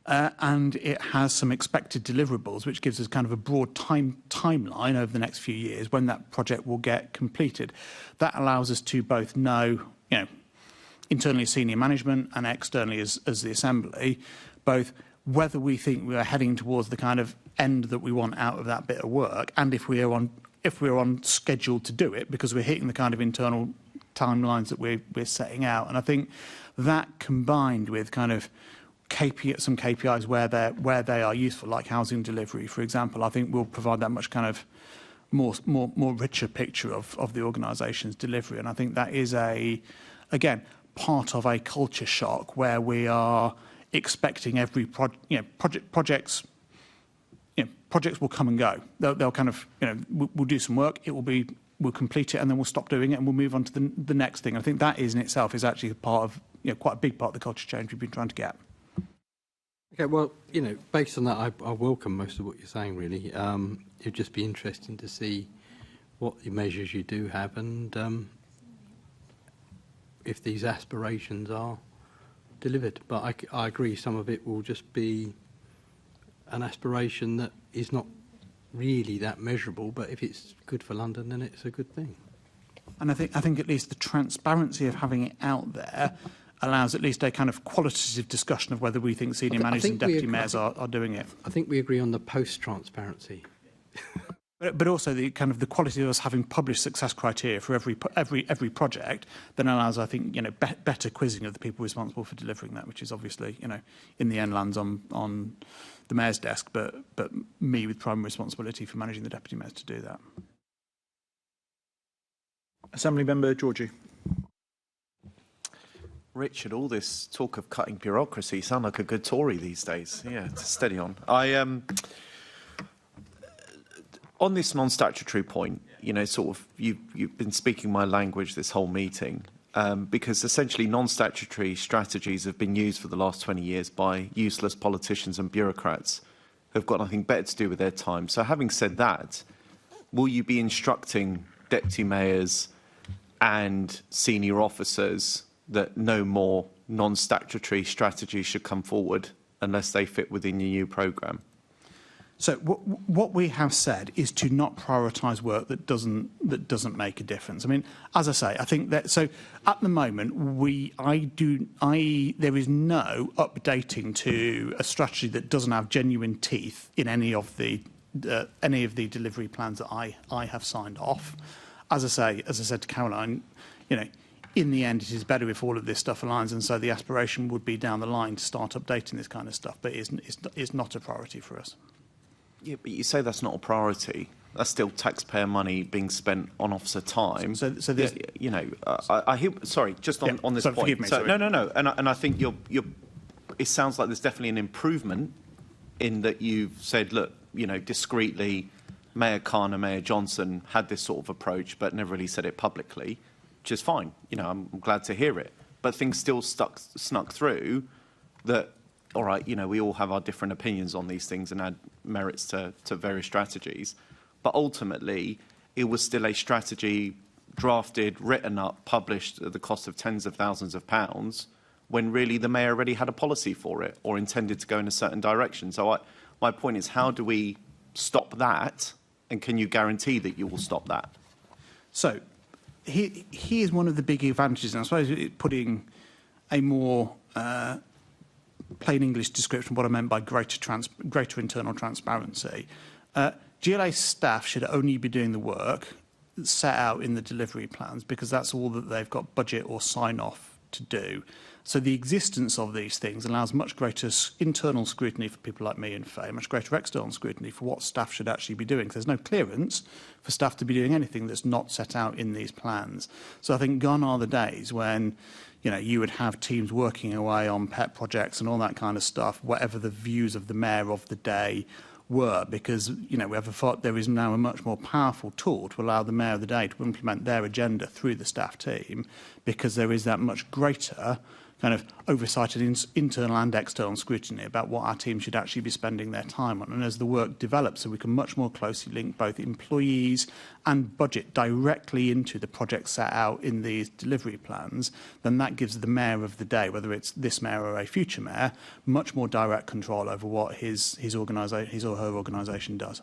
And it has some expected deliverables, which gives us kind of a broad timeline over the next few years when that project will get completed. That allows us to both know, internally as senior management and externally as the Assembly, both whether we think we are heading towards the kind of end that we want out of that bit of work, and if we're on schedule to do it, because we're hitting the kind of internal timelines that we're setting out. And I think that, combined with kind of some KPIs where they are useful, like housing delivery, for example, I think will provide that much kind of more richer picture of the organisation's delivery. And I think that is again part of a culture shock where we are expecting every projects will come and go. They'll kind of, we'll do some work, we'll complete it, and then we'll stop doing it and we'll move on to the next thing. I think that in itself is actually part of, quite a big part of the culture change we've been trying to get. Okay, well, based on that, I welcome most of what you're saying, really. It'd just be interesting to see what the measures you do have and if these aspirations are delivered. But I agree, some of it will just be an aspiration that is not really that measurable, but if it's good for London, then it's a good thing. And I think at least the transparency of having it out there allows at least a kind of qualitative discussion of whether we think senior managers and deputy mayors are doing it. I think we agree on the post-transparency. But also the kind of the quality of us having published success criteria for every project then allows, I think, better quizzing of the people responsible for delivering that, which is obviously, in the end lands on the mayor's desk, but me with primary responsibility for managing the deputy mayors to do that. Assembly Member Georgie. Richard, all this talk of cutting bureaucracy sound like a good Tory these days. Yeah, steady on. On this non-statutory point, you've been speaking my language this whole meeting, because essentially non-statutory strategies have been used for the last 20 years by useless politicians and bureaucrats who have got nothing better to do with their time. So having said that, will you be instructing deputy mayors and senior officers that no more non-statutory strategies should come forward unless they fit within your new programme? So what we have said is to not prioritise work that doesn't make a difference. I mean, as I say, I think that so at the moment there is no updating to a strategy that doesn't have genuine teeth in any of the delivery plans that I have signed off. As I said to Caroline, in the end, it is better if all of this stuff aligns, and so the aspiration would be down the line to start updating this kind of stuff, but it's not a priority for us. Yeah, but you say that's not a priority. That's still taxpayer money being spent on officer time. So there's, I hear. Sorry, just on this point. Forgive me, sorry. No, and I think you're. It sounds like there's definitely an improvement in that you've said, look, discreetly, Mayor Khan and Mayor Johnson had this sort of approach, but never really said it publicly, which is fine. I'm glad to hear it. But things still snuck through that. All right, we all have our different opinions on these things and add merits to various strategies. But ultimately, it was still a strategy drafted, written up, published at the cost of tens of thousands of pounds, when really the mayor already had a policy for it or intended to go in a certain direction. So my point is, how do we stop that? And can you guarantee that you will stop that? So here's one of the big advantages, and I suppose putting a more plain English description of what I meant by greater internal transparency. GLA staff should only be doing the work set out in the delivery plans because that's all that they've got budget or sign-off to do. So the existence of these things allows much greater internal scrutiny for people like me and Faye, much greater external scrutiny for what staff should actually be doing. There's no clearance for staff to be doing anything that's not set out in these plans. So I think gone are the days when you would have teams working away on pet projects and all that kind of stuff, whatever the views of the mayor of the day were, because we have a thought there is now a much more powerful tool to allow the mayor of the day to implement their agenda through the staff team, because there is that much greater kind of oversight and internal and external scrutiny about what our team should actually be spending their time on. And as the work develops, so we can much more closely link both employees and budget directly into the projects set out in these delivery plans, then that gives the mayor of the day, whether it's this mayor or a future mayor, much more direct control over what his or her organisation does.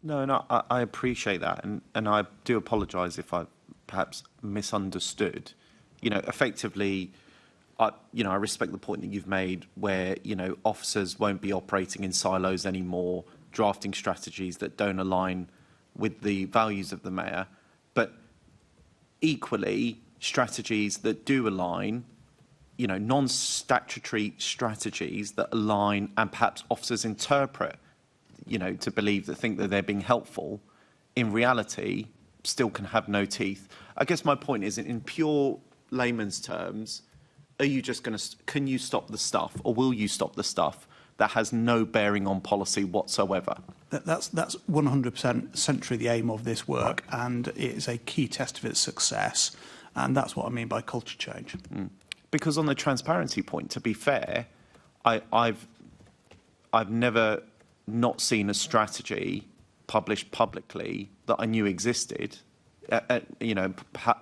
No, I appreciate that, and I do apologise if I perhaps misunderstood. Effectively, I respect the point that you've made where, officers won't be operating in silos anymore, drafting strategies that don't align with the values of the mayor. But equally, strategies that do align, non-statutory strategies that align and perhaps officers interpret, to think that they're being helpful, in reality, still can have no teeth. I guess my point is, in pure layman's terms, are you just can you stop the stuff, or will you stop the stuff that has no bearing on policy whatsoever? That's 100% centrally the aim of this work, and it is a key test of its success, and that's what I mean by culture change. Because on the transparency point, to be fair, I've never not seen a strategy published publicly that I knew existed.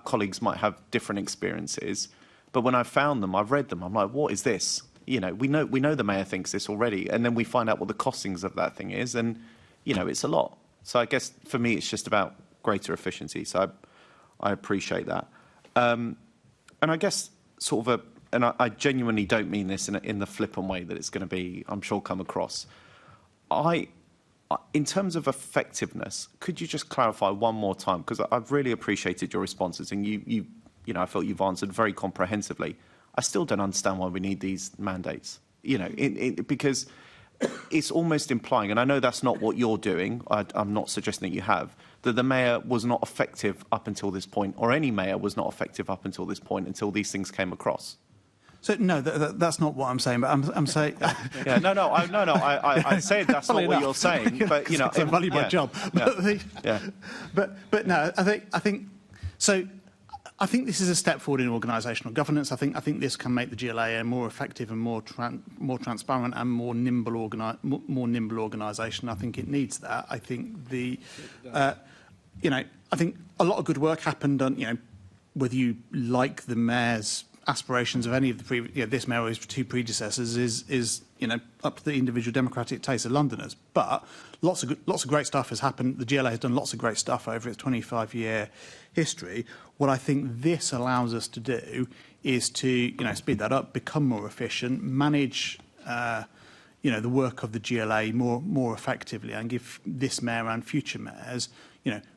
Colleagues might have different experiences, but when I found them, I've read them. I'm like, what is this? We know the mayor thinks this already, and then we find out what the costings of that thing is, and it's a lot. So I guess for me, it's just about greater efficiency. So I appreciate that, and I guess I genuinely don't mean this in the flippant way that it's going to be, I'm sure, come across. In terms of effectiveness, could you just clarify one more time? Because I've really appreciated your responses, and I felt you've answered very comprehensively. I still don't understand why we need these mandates. Because it's almost implying, and I know that's not what you're doing. I'm not suggesting that you have, that the mayor was not effective up until this point, or any mayor was not effective up until this point, until these things came across. So no, that's not what I'm saying. But I'm saying. Yeah, I said that's not what you're saying. But I value my job. Yeah. But no, I think so. I think this is a step forward in organisational governance. I think this can make the GLA a more effective and more transparent and more nimble organisation. I think it needs that. I think I think a lot of good work happened on whether you like the mayor's aspirations of any of the this mayor or his two predecessors is up to the individual democratic taste of Londoners. But lots of great stuff has happened. The GLA has done lots of great stuff over its 25-year history. What I think this allows us to do is to speed that up, become more efficient, manage the work of the GLA more effectively, and give this mayor and future mayors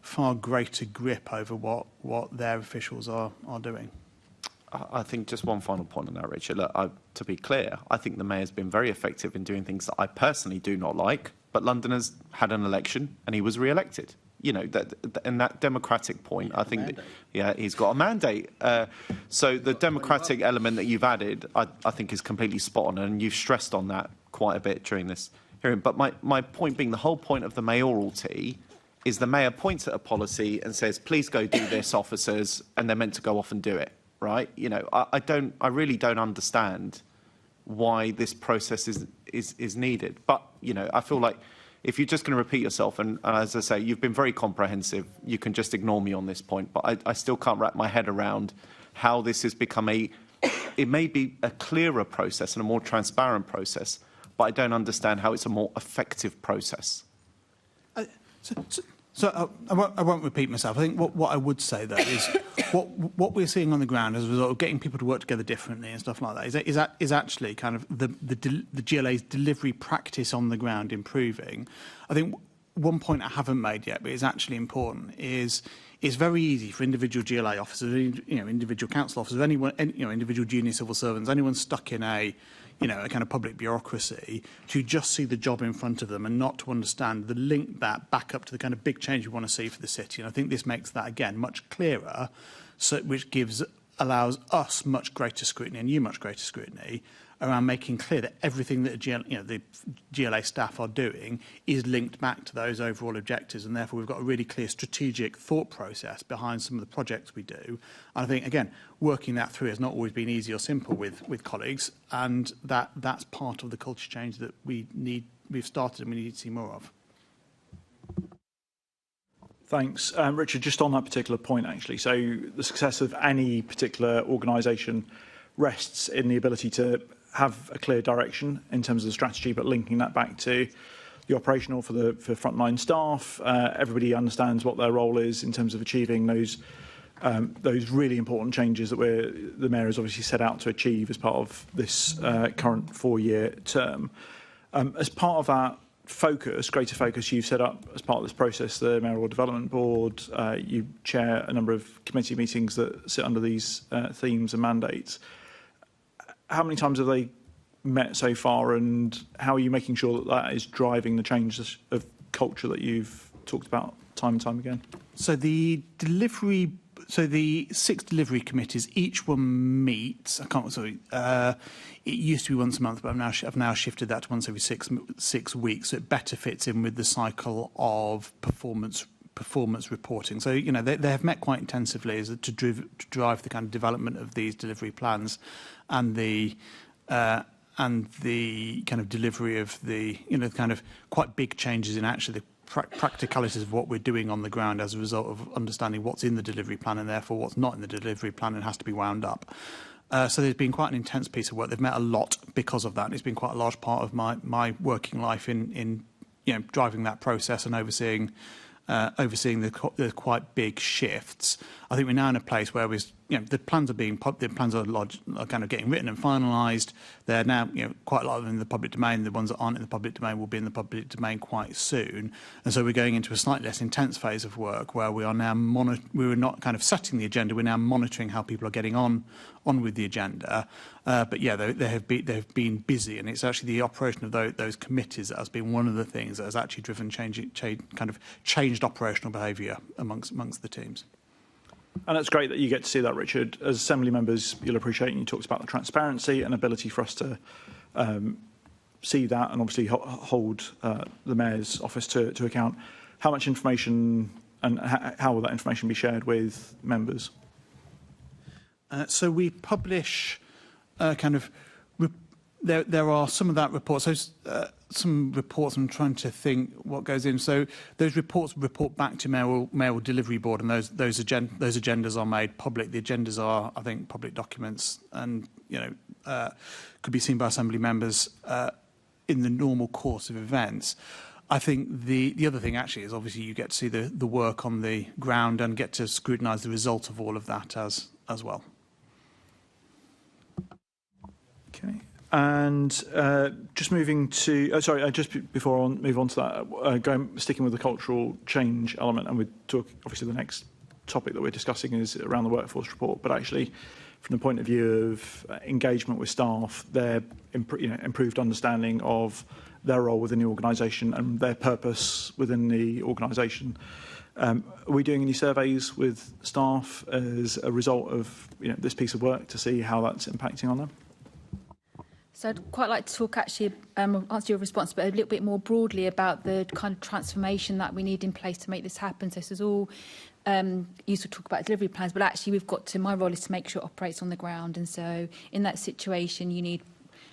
far greater grip over what their officials are doing. I think just one final point on that, Richard. Look, to be clear, I think the mayor's been very effective in doing things that I personally do not like, but Londoners had an election and he was re-elected. And that democratic point, I think he's got a mandate. So the democratic element that you've added, I think is completely spot on, and you've stressed on that quite a bit during this hearing. But my point being, the whole point of the mayoralty is the mayor points at a policy and says, please go do this, officers, and they're meant to go off and do it. Right? I really don't understand why this process is needed. But, I feel like if you're just going to repeat yourself, and as I say, you've been very comprehensive, you can just ignore me on this point, but I still can't wrap my head around how this has become it may be a clearer process and a more transparent process, but I don't understand how it's a more effective process. So I won't repeat myself. I think what I would say, though, is what we're seeing on the ground as a result of getting people to work together differently and stuff like that is actually kind of the GLA's delivery practice on the ground improving. I think one point I haven't made yet, but is actually important, is it's very easy for individual GLA officers, individual council officers, anyone, individual junior civil servants, anyone stuck in a kind of public bureaucracy, to just see the job in front of them and not to understand the link that back up to the kind of big change we want to see for the city. And I think this makes that, again, much clearer, which allows us much greater scrutiny, and you much greater scrutiny, around making clear that everything that the GLA staff are doing is linked back to those overall objectives, and therefore we've got a really clear strategic thought process behind some of the projects we do. And I think, again, working that through has not always been easy or simple with colleagues, and that's part of the culture change that we've started and we need to see more of. Thanks. Richard, just on that particular point, actually, so the success of any particular organisation rests in the ability to have a clear direction in terms of the strategy, but linking that back to the operational for frontline staff. Everybody understands what their role is in terms of achieving those really important changes that the mayor has obviously set out to achieve as part of this current 4-year term. As part of that greater focus, you've set up as part of this process the Mayoral Development Board. You chair a number of committee meetings that sit under these themes and mandates. How many times have they met so far, and how are you making sure that is driving the change of culture that you've talked about time and time again? So the 6 delivery committees, each one meets. It used to be once a month, but I've now shifted that to once every 6 weeks. So it better fits in with the cycle of performance reporting. So they have met quite intensively to drive the kind of development of these delivery plans, and the kind of delivery of the kind of quite big changes in actually the practicalities of what we're doing on the ground as a result of understanding what's in the delivery plan and therefore what's not in the delivery plan and has to be wound up. So there's been quite an intense piece of work. They've met a lot because of that. It's been quite a large part of my working life in driving that process and overseeing the quite big shifts. I think we're now in a place where the plans are kind of getting written and finalised. They're now quite a lot of them in the public domain. The ones that aren't in the public domain will be in the public domain quite soon. And so we're going into a slightly less intense phase of work where we are now we're not kind of setting the agenda. We're now monitoring how people are getting on with the agenda. But yeah, they have been busy, and it's actually the operation of those committees that has been one of the things that has actually driven changed operational behaviour amongst the teams. And it's great that you get to see that, Richard. As Assembly members, you'll appreciate, and you talked about the transparency and ability for us to see that and obviously hold the Mayor's office to account. How much information and how will that information be shared with members? So we publish kind of There are some of that report. So some reports, I'm trying to think what goes in. So those reports report back to mayoral delivery board, and those agendas are made public. The agendas are, I think, public documents, and could be seen by assembly members in the normal course of events. I think the other thing actually is obviously you get to see the work on the ground and get to scrutinise the result of all of that as well. Okay. And just moving to, before I move on to that, sticking with the cultural change element, and we talk, obviously the next topic that we're discussing is around the workforce report, but actually from the point of view of engagement with staff, their improved understanding of their role within the organisation and their purpose within the organisation. Are we doing any surveys with staff as a result of this piece of work to see how that's impacting on them? So I'd quite like to talk actually, answer your response, but a little bit more broadly about the kind of transformation that we need in place to make this happen. So this is all used to talk about delivery plans, but actually my role is to make sure it operates on the ground. And so in that situation, you need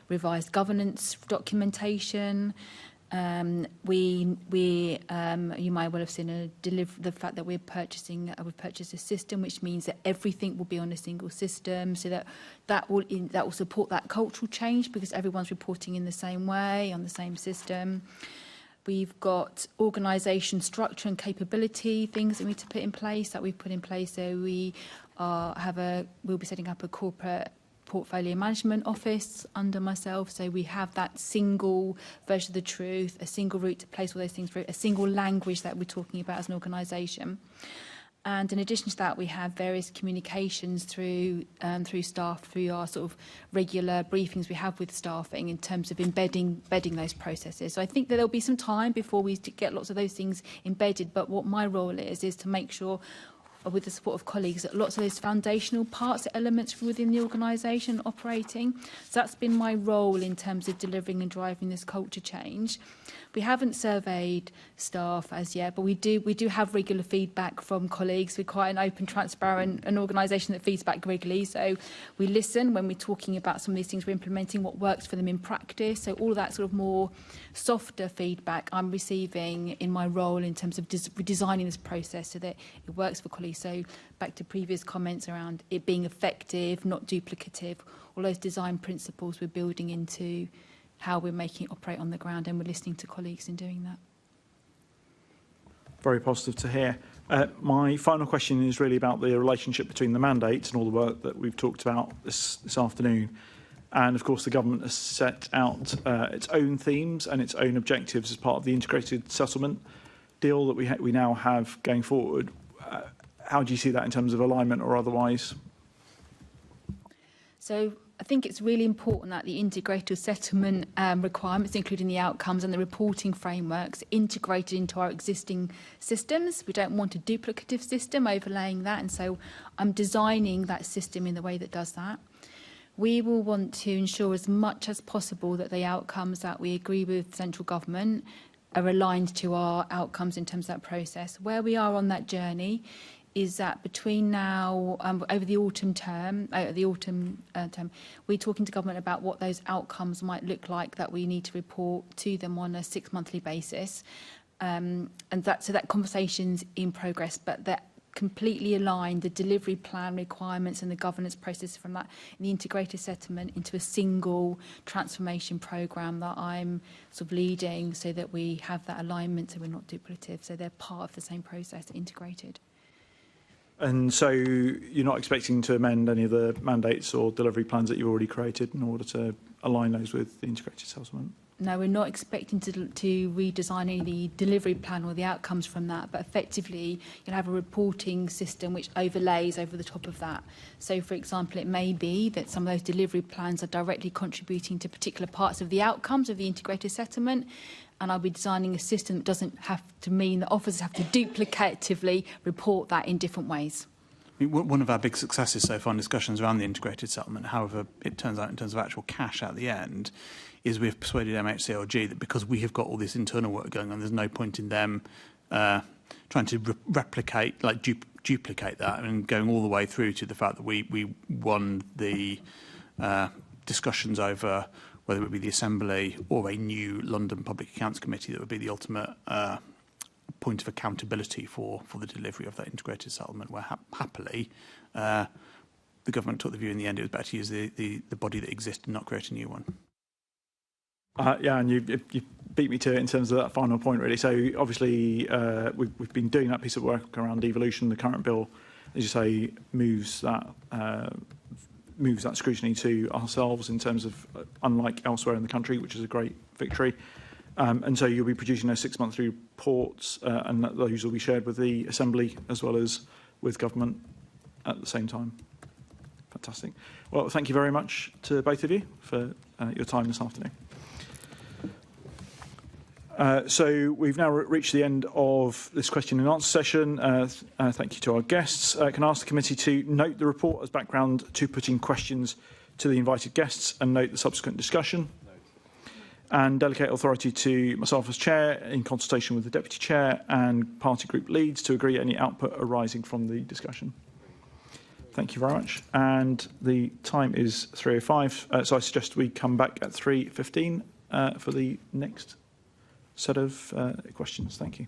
revised governance documentation. You might well have seen the fact that we've purchased a system, which means that everything will be on a single system, so that will support that cultural change because everyone's reporting in the same way on the same system. We've got organisation structure and capability things that we need to put in place that we've put in place. So we'll be setting up a corporate portfolio management office under myself, so we have that single version of the truth, a single route to place all those things through, a single language that we're talking about as an organisation. And in addition to that, we have various communications through staff, through our sort of regular briefings we have with staffing in terms of embedding those processes. So I think that there'll be some time before we get lots of those things embedded, but what my role is to make sure, with the support of colleagues, that lots of those foundational parts, elements within the organisation operating. So that's been my role in terms of delivering and driving this culture change. We haven't surveyed staff as yet, but we do have regular feedback from colleagues. We're quite an open, transparent, an organisation that feeds back regularly. So we listen when we're talking about some of these things we're implementing, what works for them in practice. So all that sort of more softer feedback I'm receiving in my role in terms of redesigning this process so that it works for colleagues. So back to previous comments around it being effective, not duplicative, all those design principles we're building into how we're making it operate on the ground, and we're listening to colleagues in doing that. Very positive to hear. My final question is really about the relationship between the mandates and all the work that we've talked about this afternoon. And of course, the government has set out its own themes and its own objectives as part of the integrated settlement deal that we now have going forward. How do you see that in terms of alignment or otherwise? So I think it's really important that the integrated settlement requirements, including the outcomes and the reporting frameworks, integrated into our existing systems. We don't want a duplicative system overlaying that, and so I'm designing that system in the way that does that. We will want to ensure as much as possible that the outcomes that we agree with central government are aligned to our outcomes in terms of that process. Where we are on that journey is that between now, over the autumn term, we're talking to government about what those outcomes might look like that we need to report to them on a 6-monthly basis. So that conversation's in progress, but that completely align the delivery plan requirements and the governance process from that in the integrated settlement into a single transformation programme that I'm sort of leading so that we have that alignment so we're not duplicative, so they're part of the same process, integrated. And so you're not expecting to amend any of the mandates or delivery plans that you've already created in order to align those with the integrated settlement? No, we're not expecting to redesign any of the delivery plan or the outcomes from that, but effectively you'll have a reporting system which overlays over the top of that. So, for example, it may be that some of those delivery plans are directly contributing to particular parts of the outcomes of the integrated settlement, and I'll be designing a system that doesn't have to mean that officers have to duplicatively report that in different ways. I mean, one of our big successes so far in discussions around the integrated settlement, however it turns out in terms of actual cash at the end, is we've persuaded MHCLG that because we have got all this internal work going on, there's no point in them trying to replicate, duplicate that, and going all the way through to the fact that we won the discussions over whether it be the Assembly or a new London Public Accounts Committee that would be the ultimate point of accountability for the delivery of that integrated settlement, where happily the government took the view in the end it was better to use the body that existed and not create a new one. Yeah, and you beat me to it in terms of that final point, really. So obviously we've been doing that piece of work around devolution. The current bill, as you say, moves that scrutiny to ourselves in terms of, unlike elsewhere in the country, which is a great victory. And so you'll be producing those 6-monthly reports, and those will be shared with the Assembly as well as with government at the same time. Fantastic. Well, thank you very much to both of you for your time this afternoon. So we've now reached the end of this question and answer session. Thank you to our guests. Can I ask the committee to note the report as background to putting questions to the invited guests and note the subsequent discussion? And delegate authority to myself as chair in consultation with the deputy chair and party group leads to agree any output arising from the discussion. Thank you very much. And the time is 3:05, so I suggest we come back at 3:15 for the next set of questions. Thank you.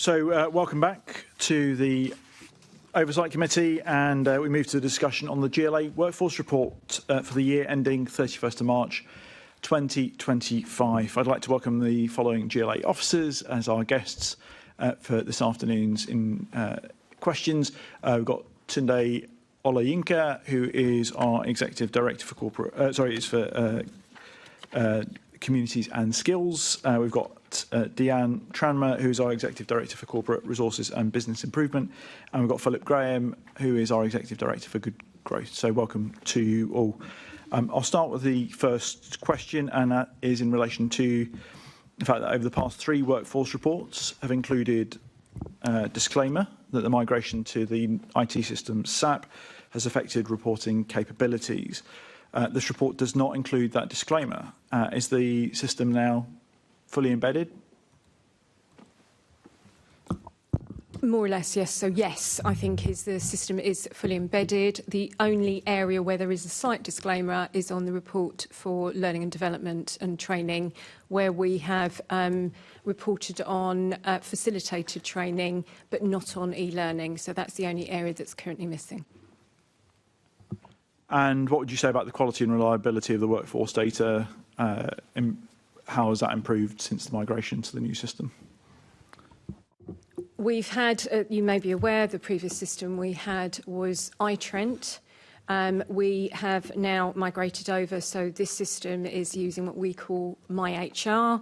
Welcome back to the Oversight Committee, and we move to the discussion on the GLA Workforce Report for the year ending 31st of March 2025. I'd like to welcome the following GLA officers as our guests for this afternoon's questions. We've got Tunde Olayinka, who is our Executive Director for Communities and Skills. We've got Deanne Tranmer, who's our Executive Director for Corporate Resources and Business Improvement. And we've got Philip Graham, who is our Executive Director for Good Growth. So welcome to you all. I'll start with the first question, and that is in relation to the fact that over the past 3 workforce reports have included a disclaimer that the migration to the IT system SAP has affected reporting capabilities. This report does not include that disclaimer. Is the system now fully embedded? More or less, yes. So yes, I think the system is fully embedded. The only area where there is a slight disclaimer is on the report for learning and development and training, where we have reported on facilitated training, but not on e-learning. So that's the only area that's currently missing. And what would you say about the quality and reliability of the workforce data? How has that improved since the migration to the new system? We've had, you may be aware, the previous system we had was iTrent. We have now migrated over, so this system is using what we call MyHR.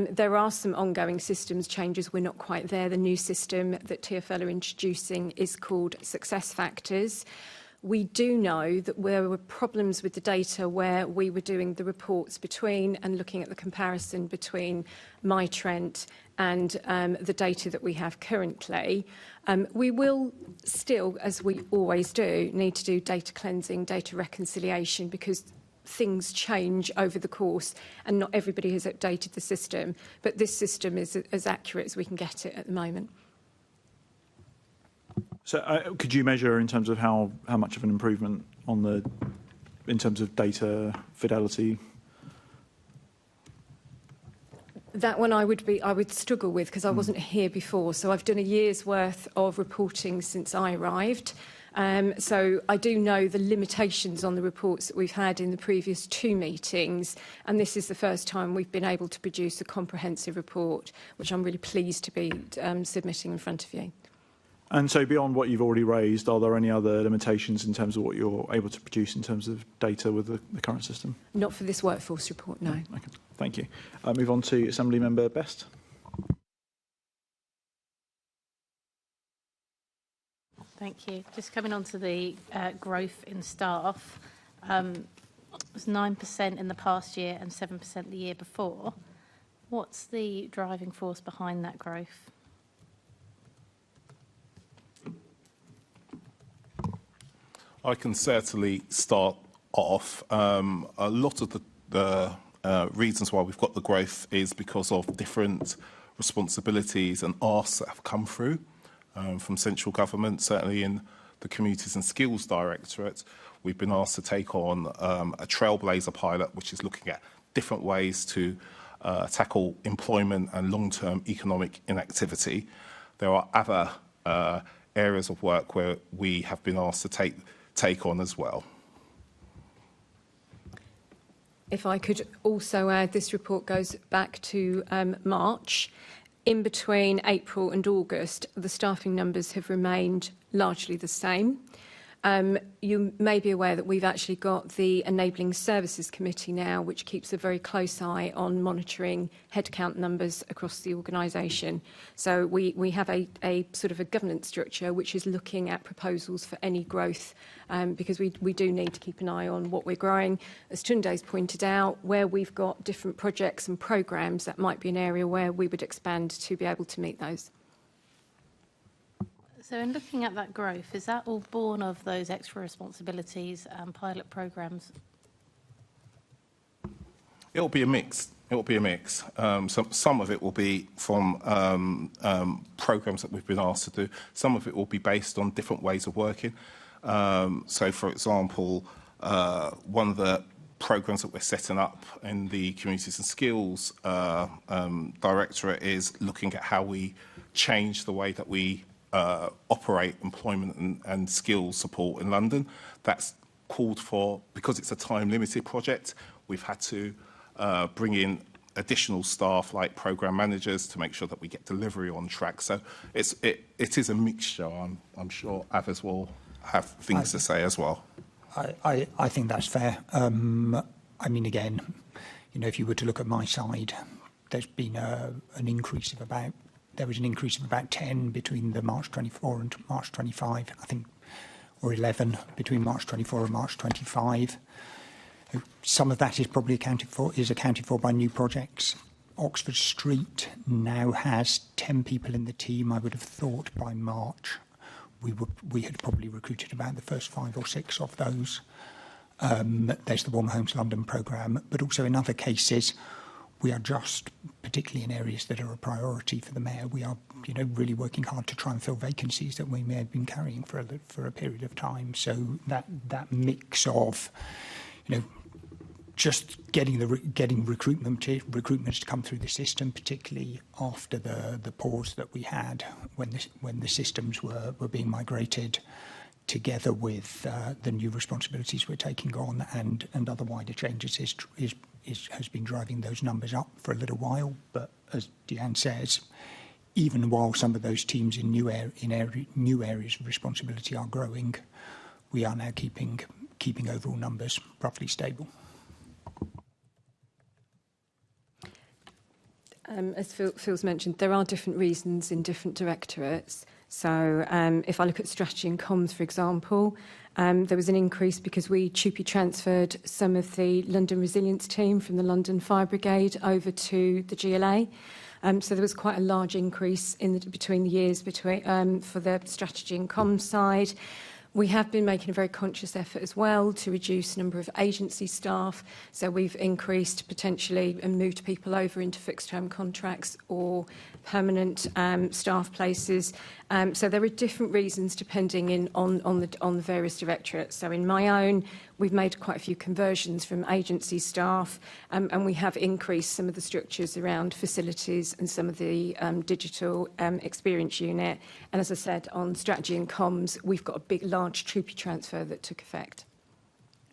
There are some ongoing systems changes. We're not quite there. The new system that TfL are introducing is called SuccessFactors. We do know that there were problems with the data where we were doing the reports between and looking at the comparison between MyTrent and the data that we have currently. We will still, as we always do, need to do data cleansing, data reconciliation, because things change over the course and not everybody has updated the system. But this system is as accurate as we can get it at the moment. So could you measure in terms of how much of an improvement in terms of data fidelity? That one I would struggle with because I wasn't here before. So I've done a year's worth of reporting since I arrived. So I do know the limitations on the reports that we've had in the previous 2 meetings, and this is the first time we've been able to produce a comprehensive report, which I'm really pleased to be submitting in front of you. And so beyond what you've already raised, are there any other limitations in terms of what you're able to produce in terms of data with the current system? Not for this workforce report, no. Okay, thank you. I'll move on to Assembly Member Best. Thank you. Just coming on to the growth in staff. It was 9% in the past year and 7% the year before. What's the driving force behind that growth? I can certainly start off. A lot of the reasons why we've got the growth is because of different responsibilities and asks that have come through from central government. Certainly in the Communities and Skills Directorate, we've been asked to take on a Trailblazer pilot, which is looking at different ways to tackle employment and long-term economic inactivity. There are other areas of work where we have been asked to take on as well. If I could also add, this report goes back to March. In between April and August, the staffing numbers have remained largely the same. You may be aware that we've actually got the Enabling Services Committee now, which keeps a very close eye on monitoring headcount numbers across the organisation. So we have a sort of a governance structure which is looking at proposals for any growth, because we do need to keep an eye on what we're growing. As Tunde's pointed out, where we've got different projects and programmes, that might be an area where we would expand to be able to meet those. So in looking at that growth, is that all born of those extra responsibilities and pilot programmes? It'll be a mix. Some of it will be from programmes that we've been asked to do. Some of it will be based on different ways of working. So, for example, one of the programmes that we're setting up in the Communities and Skills Directorate is looking at how we change the way that we operate employment and skills support in London. That's called for, because it's a time-limited project, we've had to bring in additional staff like programme managers to make sure that we get delivery on track. So it is a mixture. I'm sure others will have things to say as well. I think that's fair. I mean, again, you know, if you were to look at my side, there's been an increase of about, there was an increase of about 10 between the March 24 and March 25, I think, or 11 between March 24 and March 25. Some of that is probably accounted for by new projects. Oxford Street now has 10 people in the team. I would have thought by March we had probably recruited about the first 5 or 6 of those. There's the Warm Homes London programme, but also in other cases, we are just, particularly in areas that are a priority for the Mayor, we are, you know, really working hard to try and fill vacancies that we may have been carrying for a period of time. So that mix of, you know, just getting recruitments to come through the system, particularly after the pause that we had when the systems were being migrated, together with the new responsibilities we're taking on and other wider changes has been driving those numbers up for a little while. But as Deanne says, even while some of those teams in new areas of responsibility are growing, we are now keeping overall numbers roughly stable. As Phil's mentioned, there are different reasons in different directorates. So if I look at strategy and comms, for example, there was an increase because we TUPE transferred some of the London resilience team from the London Fire Brigade over to the GLA. So there was quite a large increase between the years for the strategy and comms side. We have been making a very conscious effort as well to reduce the number of agency staff. So we've increased potentially and moved people over into fixed-term contracts or permanent staff places. So there are different reasons depending on the various directorates. So in my own, we've made quite a few conversions from agency staff, and we have increased some of the structures around facilities and some of the digital experience unit. And as I said, on strategy and comms, we've got a large TUPE transfer that took effect.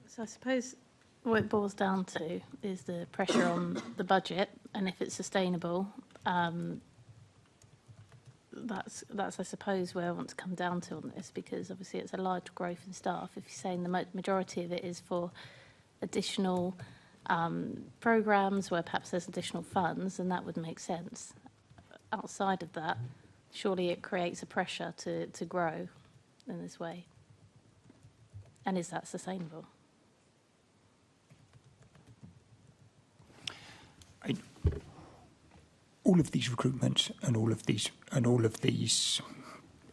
So I suppose what it boils down to is the pressure on the budget, and if it's sustainable, that's I suppose where I want to come down to on this, because obviously it's a large growth in staff. If you're saying the majority of it is for additional programmes where perhaps there's additional funds, then that would make sense. Outside of that, surely it creates a pressure to grow in this way. And is that sustainable? All of these recruitments and all of these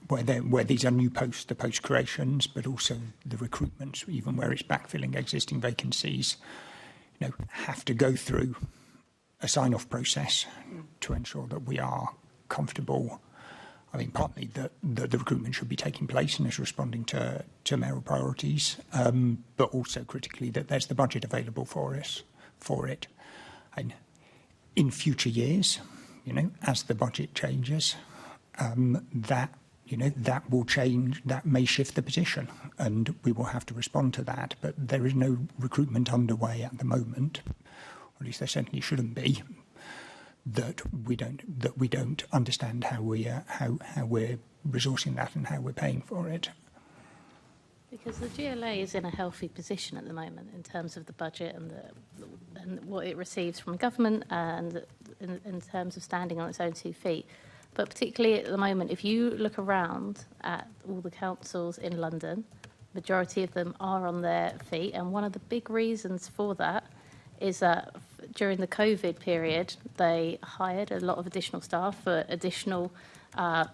where these are new posts, the post creations, but also the recruitments, even where it's backfilling existing vacancies, you know, have to go through a sign-off process to ensure that we are comfortable. I mean, partly that the recruitment should be taking place and is responding to mayoral priorities, but also critically that there's the budget available for it. And in future years, you know, as the budget changes, that will change, that may shift the position, and we will have to respond to that. But there is no recruitment underway at the moment, or at least there certainly shouldn't be, that we don't understand how we're resourcing that and how we're paying for it. Because the GLA is in a healthy position at the moment in terms of the budget and what it receives from government, and in terms of standing on its own 2 feet. But particularly at the moment, if you look around at all the councils in London, majority of them are on their feet. And one of the big reasons for that is that during the COVID period, they hired a lot of additional staff for additional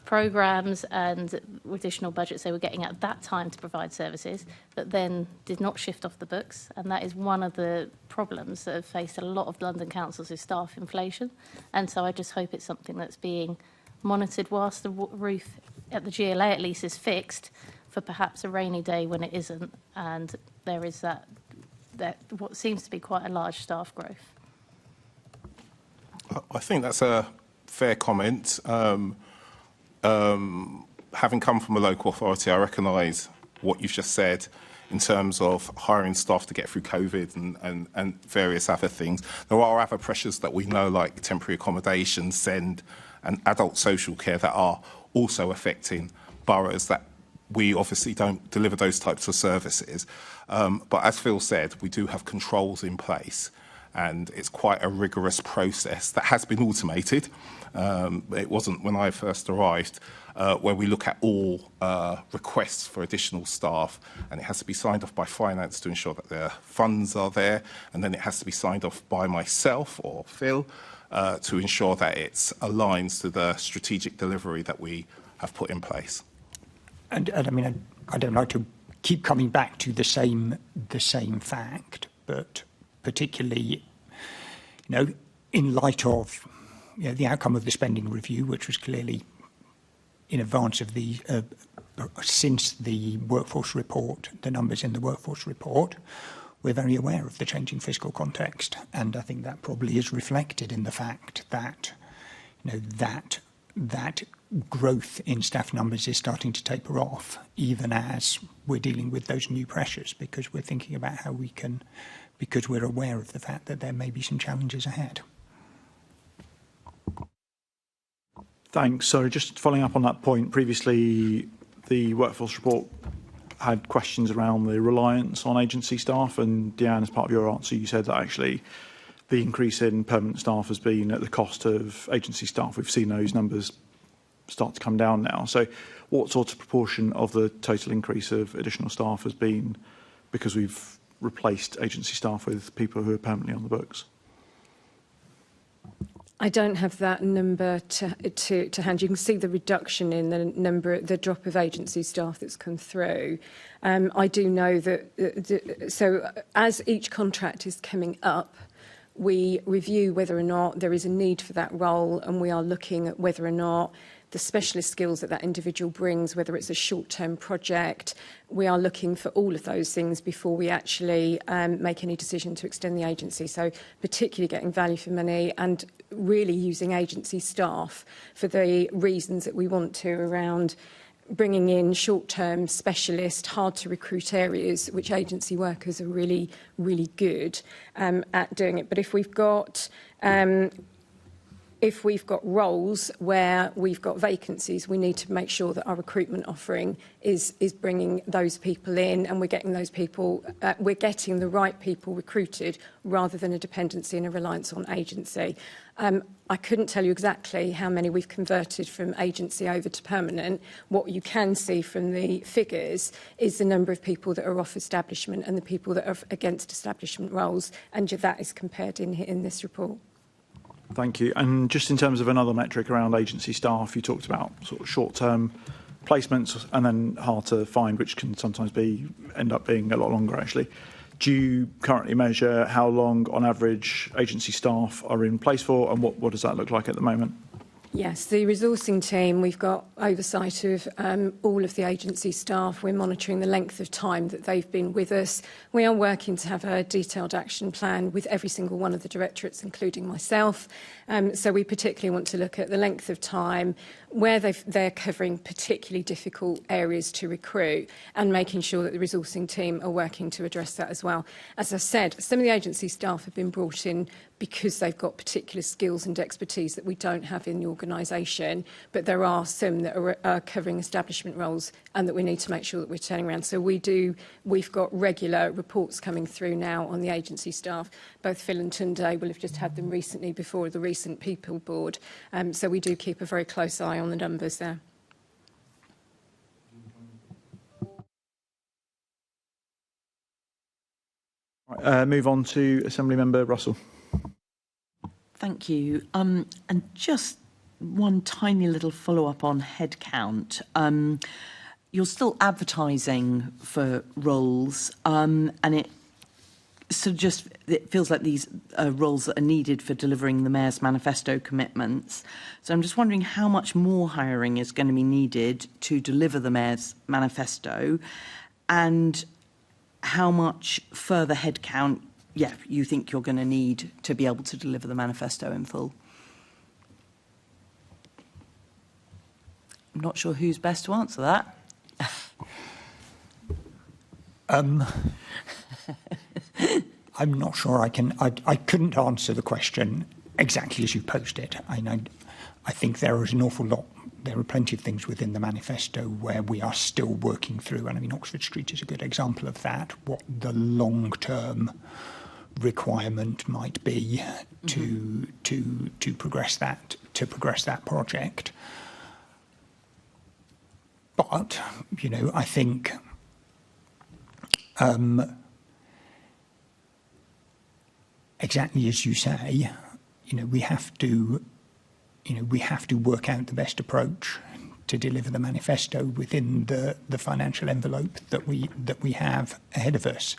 programmes and additional budgets they were getting at that time to provide services that then did not shift off the books. And that is one of the problems that have faced a lot of London councils, is staff inflation. And so I just hope it's something that's being monitored whilst the roof at the GLA at least is fixed, for perhaps a rainy day when it isn't, and there is that what seems to be quite a large staff growth. I think that's a fair comment. having come from a local authority, I recognise what you've just said in terms of hiring staff to get through COVID and various other things. There are other pressures that we know, like temporary accommodation, SEND and adult social care, that are also affecting boroughs that we obviously don't deliver those types of services. But as Phil said, we do have controls in place, and it's quite a rigorous process that has been automated. It wasn't when I first arrived, where we look at all requests for additional staff, and it has to be signed off by finance to ensure that the funds are there, and then it has to be signed off by myself or Phil to ensure that it aligns to the strategic delivery that we have put in place. And I mean, I don't like to keep coming back to the same fact, but particularly, in light of the outcome of the spending review, which was clearly in advance of the since the workforce report, the numbers in the workforce report, we're very aware of the changing fiscal context, and I think that probably is reflected in the fact that that growth in staff numbers is starting to taper off, even as we're dealing with those new pressures, because we're thinking about how we can, because we're aware of the fact that there may be some challenges ahead. Thanks. So just following up on that point, previously the workforce report had questions around the reliance on agency staff, and Deanne, as part of your answer, you said that actually the increase in permanent staff has been at the cost of agency staff. We've seen those numbers start to come down now. So what sort of proportion of the total increase of additional staff has been because we've replaced agency staff with people who are permanently on the books? I don't have that number to hand. You can see the reduction in the drop of agency staff that's come through. I do know that, so as each contract is coming up, we review whether or not there is a need for that role, and we are looking at whether or not the specialist skills that that individual brings, whether it's a short-term project. We are looking for all of those things before we actually make any decision to extend the agency. So particularly getting value for money and really using agency staff for the reasons that we want to, around bringing in short-term specialist, hard-to-recruit areas, which agency workers are really, really good at doing it. But if we've got roles where we've got vacancies, we need to make sure that our recruitment offering is bringing those people in, and we're getting those people, we're getting the right people recruited rather than a dependency and a reliance on agency. I couldn't tell you exactly how many we've converted from agency over to permanent. What you can see from the figures is the number of people that are off establishment and the people that are against establishment roles, and that is compared in this report. Thank you. And just in terms of another metric around agency staff, you talked about sort of short-term placements and then hard to find, which can sometimes end up being a lot longer, actually. Do you currently measure how long, on average, agency staff are in place for, and what does that look like at the moment? Yes, the resourcing team, we've got oversight of all of the agency staff. We're monitoring the length of time that they've been with us. We are working to have a detailed action plan with every single one of the directorates, including myself. So we particularly want to look at the length of time, where they're covering particularly difficult areas to recruit, and making sure that the resourcing team are working to address that as well. As I said, some of the agency staff have been brought in because they've got particular skills and expertise that we don't have in the organisation, but there are some that are covering establishment roles and that we need to make sure that we're turning around. So we've got regular reports coming through now on the agency staff. Both Phil and Tunde will have just had them recently before the recent People Board. So we do keep a very close eye on the numbers there. Move on to Assembly Member Russell. Thank you. And just one tiny little follow-up on headcount. You're still advertising for roles, and it feels like these roles that are needed for delivering the Mayor's manifesto commitments. So I'm just wondering how much more hiring is going to be needed to deliver the Mayor's manifesto, and how much further headcount you think you're going to need to be able to deliver the manifesto in full. not sure who's best to answer that. I'm not sure I couldn't answer the question exactly as you posed it. I think there is an awful lot. There are plenty of things within the manifesto where we are still working through, and I mean Oxford Street is a good example of that. What the long-term requirement might be to progress that project. But I think exactly as you say, we have to work out the best approach to deliver the manifesto within the financial envelope that we have ahead of us.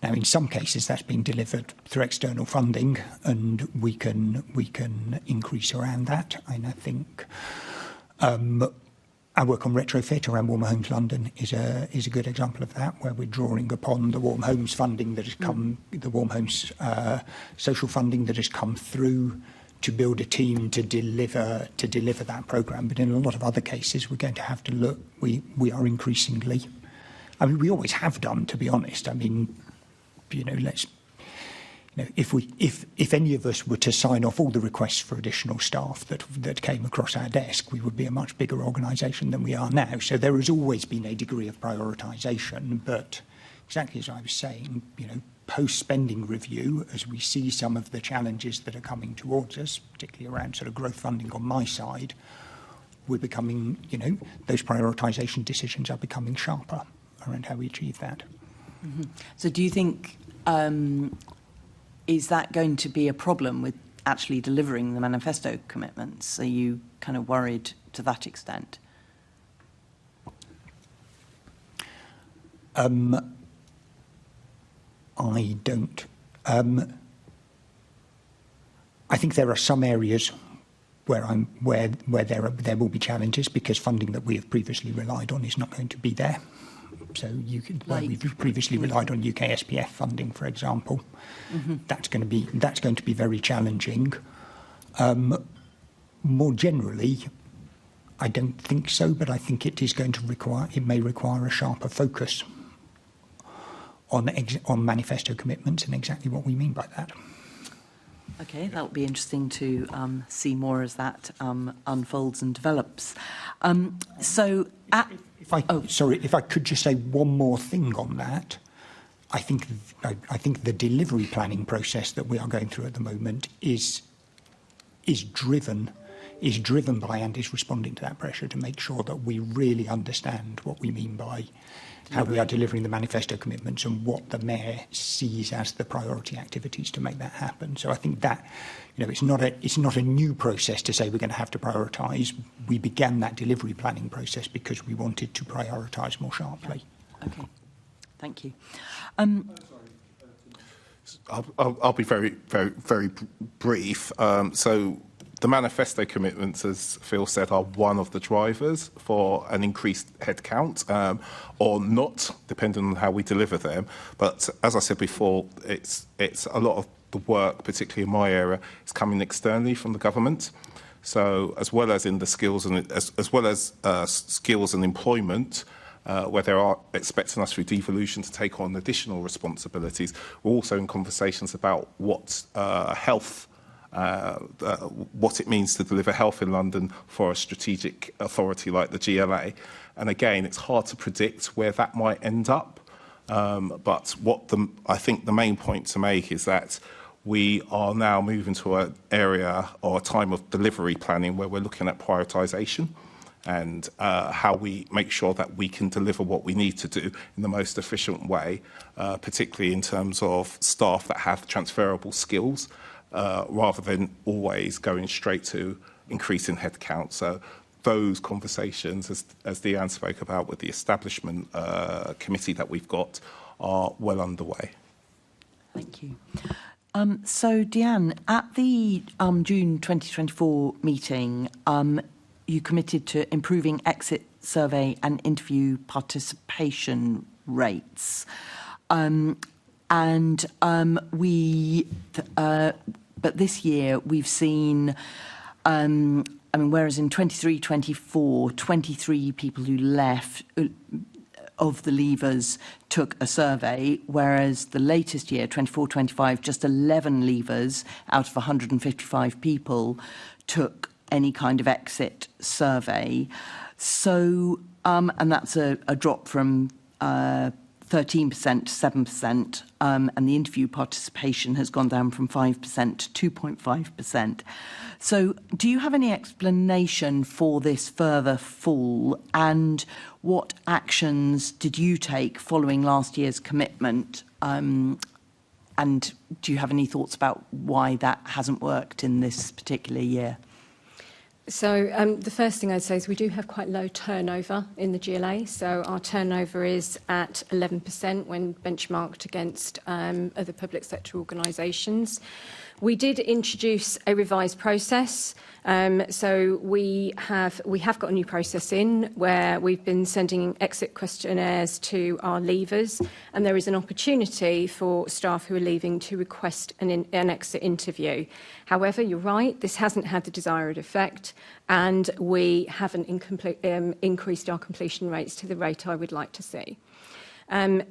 Now, in some cases, that's being delivered through external funding, and we can increase around that. And I think our work on retrofit around Warmer Homes London is a good example of that, where we're drawing upon the Warm Homes funding that has come, the Warm Homes social funding that has come through to build a team to deliver that programme. But in a lot of other cases, we're going to have to look. We are increasingly. I mean, we always have done, to be honest. I mean, if any of us were to sign off all the requests for additional staff that came across our desk, we would be a much bigger organisation than we are now. So there has always been a degree of prioritisation, but exactly as I was saying, post-spending review, as we see some of the challenges that are coming towards us, particularly around sort of growth funding on my side, we're becoming, those prioritisation decisions are becoming sharper around how we achieve that. Mm-hmm. So do you think, is that going to be a problem with actually delivering the manifesto commitments? Are you kind of worried to that extent? I don't. I think there are some areas where there will be challenges because funding that we have previously relied on is not going to be there. So where we've previously relied on UK SPF funding, for example, that's going to be very challenging. More generally, I don't think so, but I think it may require a sharper focus on manifesto commitments and exactly what we mean by that. Okay, that will be interesting to see more as that unfolds and develops. If I could just say one more thing on that, I think the delivery planning process that we are going through at the moment is driven by and is responding to that pressure to make sure that we really understand what we mean by how we are delivering the manifesto commitments and what the Mayor sees as the priority activities to make that happen. So I think that, it's not a new process to say we're going to have to prioritise. We began that delivery planning process because we wanted to prioritise more sharply. Okay, thank you. I'll be very, very, very brief. So the manifesto commitments, as Phil said, are one of the drivers for an increased headcount, or not, depending on how we deliver them. But as I said before, it's a lot of the work, particularly in my area, is coming externally from the government. So as well as in the skills and skills and employment, where they are expecting us through devolution to take on additional responsibilities, we're also in conversations about what health. What it means to deliver health in London for a strategic authority like the GLA. And again, it's hard to predict where that might end up. But I think the main point to make is that we are now moving to an area or a time of delivery planning where we're looking at prioritisation and how we make sure that we can deliver what we need to do in the most efficient way, particularly in terms of staff that have transferable skills. Rather than always going straight to increasing headcount. So those conversations, as Deanne spoke about with the establishment committee that we've got, are well underway. Thank you. So Deanne, at the June 2024 meeting, you committed to improving exit survey and interview participation rates. But this year we've seen I mean, whereas in 23-24, 23 people who left of the leavers took a survey, whereas the latest year, 24-25, just 11 leavers out of 155 people took any kind of exit survey. So, and that's a drop from 13% to 7%, and the interview participation has gone down from 5% to 2.5%. So do you have any explanation for this further fall, and what actions did you take following last year's commitment? And do you have any thoughts about why that hasn't worked in this particular year? So the first thing I'd say is we do have quite low turnover in the GLA. So our turnover is at 11% when benchmarked against other public sector organisations. We did introduce a revised process. So we have got a new process in where we've been sending exit questionnaires to our leavers, and there is an opportunity for staff who are leaving to request an exit interview. However, you're right, this hasn't had the desired effect, and we haven't increased our completion rates to the rate I would like to see.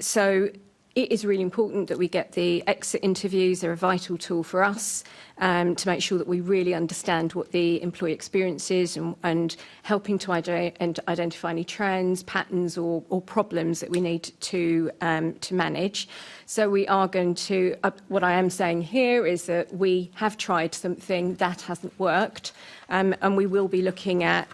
So it is really important that we get the exit interviews. They're a vital tool for us to make sure that we really understand what the employee experience is and helping to identify any trends, patterns or problems that we need to manage. So we are going to, what I am saying here is that we have tried something that hasn't worked, and we will be looking at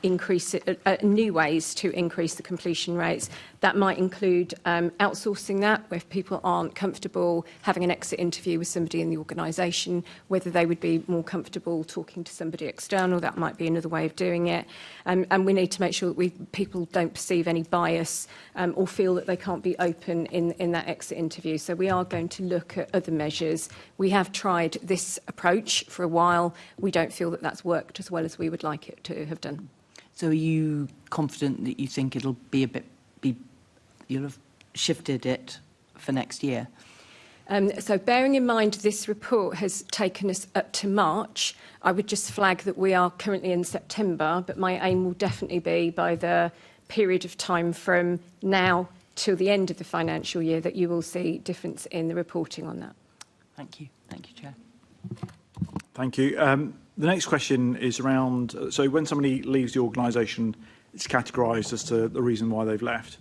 new ways to increase the completion rates. That might include outsourcing that, where if people aren't comfortable having an exit interview with somebody in the organisation, whether they would be more comfortable talking to somebody external. That might be another way of doing it. And we need to make sure that people don't perceive any bias or feel that they can't be open in that exit interview. So we are going to look at other measures. We have tried this approach for a while. We don't feel that that's worked as well as we would like it to have done. So are you confident that you think it'll be you'll have shifted it for next year? So bearing in mind this report has taken us up to March, I would just flag that we are currently in September, but my aim will definitely be by the period of time from now till the end of the financial year that you will see difference in the reporting on that. Thank you. Thank you, Chair. Thank you. The next question is around, so when somebody leaves the organisation, it's categorised as to the reason why they've left.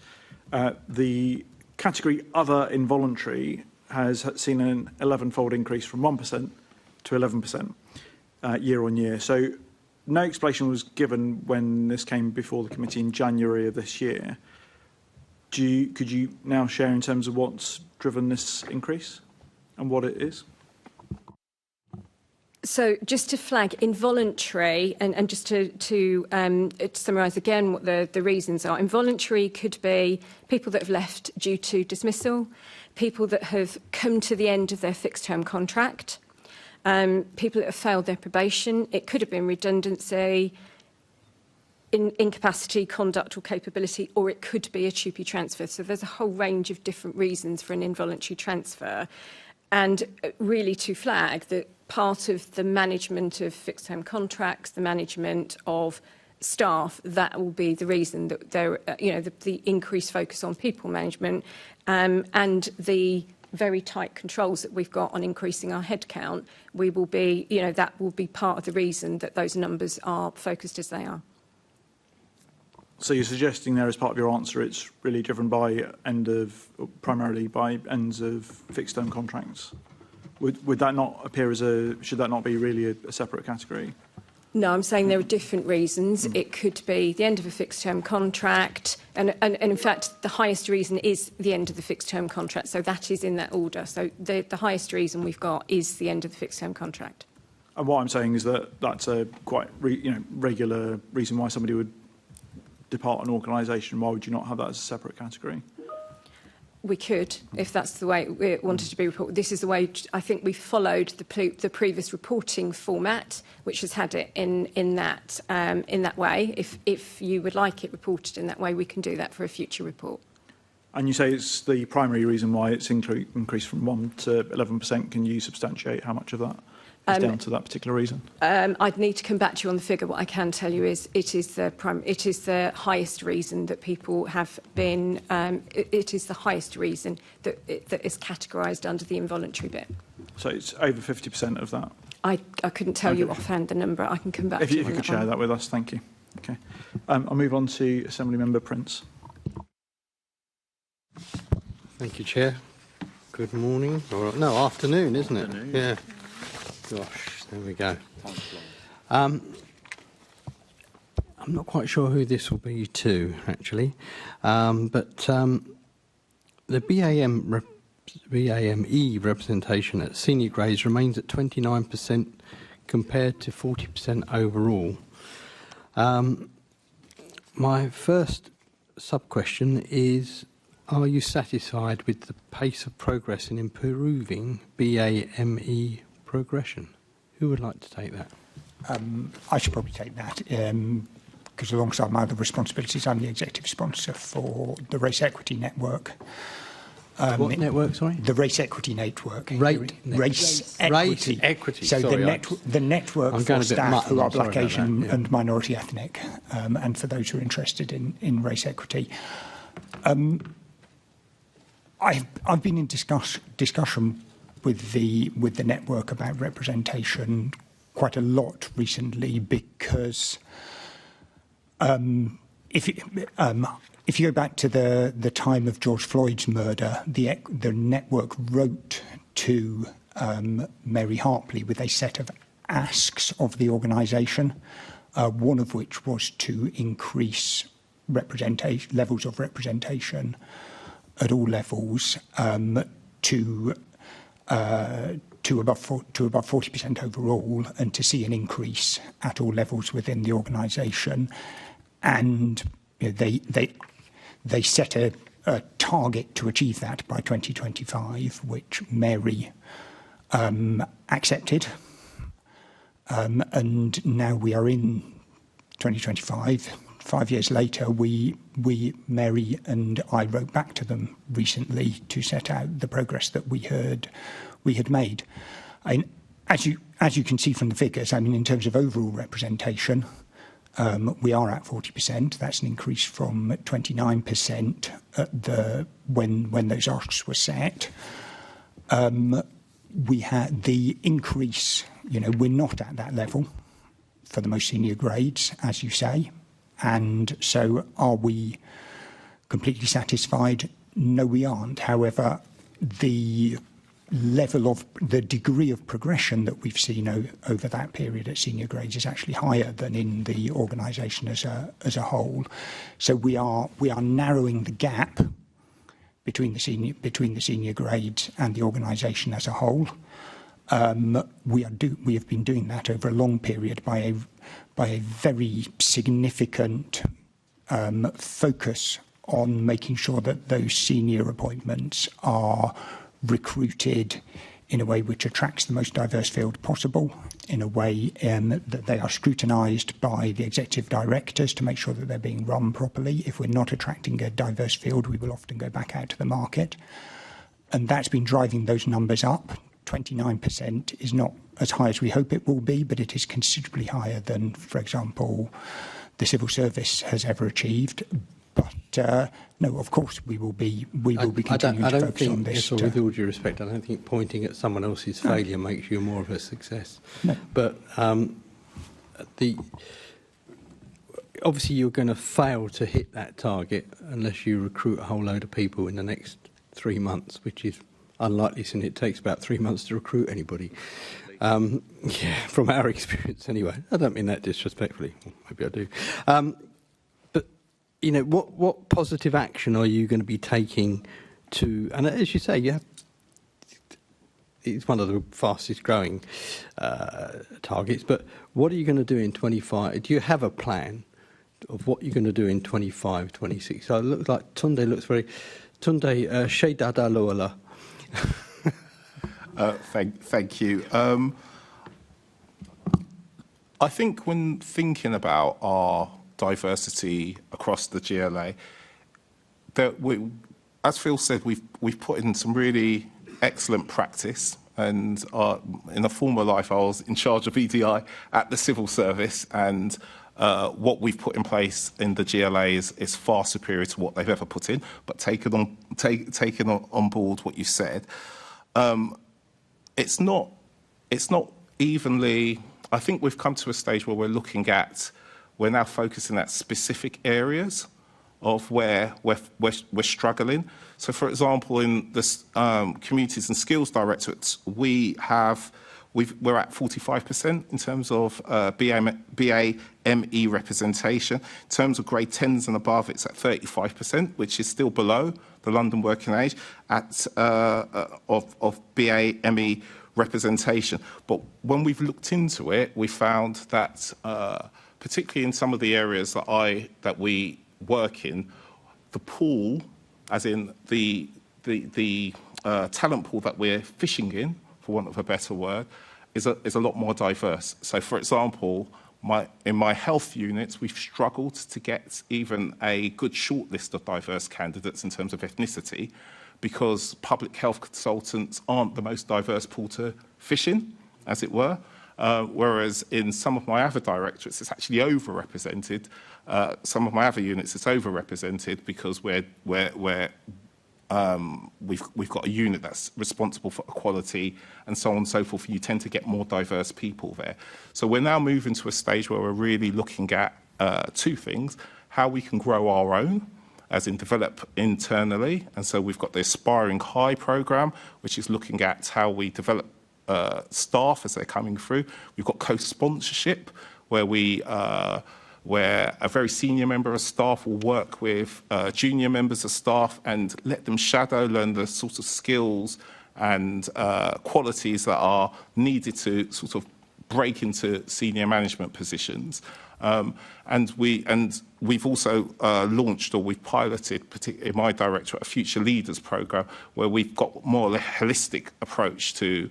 The category other involuntary has seen an 11-fold increase from 1% to 11% year on year. So no explanation was given when this came before the committee in January of this year. Could you now share in terms of what's driven this increase and what it is? So just to flag involuntary, and just to summarise again what the reasons are. Involuntary could be people that have left due to dismissal, people that have come to the end of their fixed-term contract, people that have failed their probation. It could have been redundancy, incapacity, conduct or capability, or it could be a TUPE transfer. So there's a whole range of different reasons for an involuntary transfer. And really to flag that part of the management of fixed-term contracts, the management of staff, that will be the reason that there, the increased focus on people management and the very tight controls that we've got on increasing our headcount. We will be, that will be part of the reason that those numbers are focused as they are. So you're suggesting there, as part of your answer, it's really driven by primarily by ends of fixed-term contracts. Would that not appear should that not be really a separate category? No, I'm saying there are different reasons. It could be the end of a fixed-term contract, and in fact, the highest reason is the end of the fixed-term contract. So that is in that order. So the highest reason we've got is the end of the fixed-term contract. And what I'm saying is that that's a quite regular reason why somebody would depart an organisation. Why would you not have that as a separate category? We could, if that's the way it wanted to be reported. This is the way I think we followed the previous reporting format, which has had it in that way. If you would like it reported in that way, we can do that for a future report. And you say it's the primary reason why it's increased from 1 to 11%. Can you substantiate how much of that is down to that particular reason? I'd need to come back to you on the figure. What I can tell you is it is the highest reason that people have been. It is the highest reason that is categorised under the involuntary bit. So it's over 50% of that. I couldn't tell you offhand the number. I can come back to you. If you could share that with us, thank you. Okay, I'll move on to Assembly Member Prince. Thank you, Chair. Good morning. Or, no, afternoon, isn't it? Yeah. Gosh, there we go. I'm not quite sure who this will be to, actually. But the BAME representation at senior grades remains at 29% compared to 40% overall. My first sub-question is, are you satisfied with the pace of progress in improving BAME progression? Who would like to take that? I should probably take that because alongside my other responsibilities, I'm the executive sponsor for the Race Equity Network. What network, sorry? The Race Equity Network. Race Equity. So sorry, the network for staff who are Black, Asian and minority ethnic, and for those who are interested in race equity. I've been in discussion with the network about representation quite a lot recently because if you go back to the time of George Floyd's murder, the network wrote to Mary Harpley with a set of asks of the organisation, one of which was to increase levels of representation at all levels to above 40% overall, and to see an increase at all levels within the organisation. And they set a target to achieve that by 2025, which Mary accepted. And now we are in 2025. 5 years later, Mary and I wrote back to them recently to set out the progress that we had made. As you can see from the figures, I mean, in terms of overall representation, we are at 40%. That's an increase from 29% at when those asks were set. We had the increase. We're not at that level for the most senior grades, as you say. And so are we completely satisfied? No, we aren't. However, the degree of progression that we've seen over that period at senior grades is actually higher than in the organisation as a whole. So we are narrowing the gap between the senior grades and the organisation as a whole. We have been doing that over a long period by a very significant focus on making sure that those senior appointments are recruited in a way which attracts the most diverse field possible, in a way that they are scrutinised by the executive directors to make sure that they're being run properly. If we're not attracting a diverse field, we will often go back out to the market. And that's been driving those numbers up. 29% is not as high as we hope it will be, but it is considerably higher than, for example, the civil service has ever achieved. But no, of course, we will be continuing to focus on this. With all due respect, I don't think pointing at someone else's failure makes you more of a success. No. But obviously, you're going to fail to hit that target unless you recruit a whole load of people in the next 3 months, which is unlikely, since it takes about 3 months to recruit anybody. From our experience anyway. I don't mean that disrespectfully. Well, maybe I do. But what positive action are you going to be taking to? And as you say, it's one of the fastest growing targets. But what are you going to do in 25? Do you have a plan of what you're going to do in 25, 26? So it looks like Tunde looks very Shea Dada Loala. Thank you. I think when thinking about our diversity across the GLA, that as Phil said, we've put in some really excellent practice. And in a former life, I was in charge of EDI at the civil service, and what we've put in place in the GLA is far superior to what they've ever put in. But taking on board what you said, it's not evenly. I think we've come to a stage where we're now focusing at specific areas of where we're struggling. So, for example, in the Communities and Skills Directorates, we're at 45% in terms of BAME representation. In terms of grade 10s and above, it's at 35%, which is still below the London working age of BAME representation. But when we've looked into it, we found that particularly in some of the areas that we work in, the pool, as in the talent pool that we're fishing in, for want of a better word, is a lot more diverse. So, for example, in my health units, we've struggled to get even a good shortlist of diverse candidates in terms of ethnicity, because public health consultants aren't the most diverse pool to fish in, as it were. Whereas in some of my other directorates, it's actually overrepresented. Some of my other units, it's overrepresented because we've got a unit that's responsible for equality and so on and so forth. You tend to get more diverse people there. So we're now moving to a stage where we're really looking at two things: how we can grow our own, as in develop internally. And so we've got the Aspiring High programme, which is looking at how we develop staff as they're coming through. We've got co-sponsorship, where a very senior member of staff will work with junior members of staff and let them shadow, learn the sort of skills and qualities that are needed to sort of break into senior management positions. And we've also launched, or we've piloted, particularly in my directorate, a Future Leaders programme, where we've got more of a holistic approach to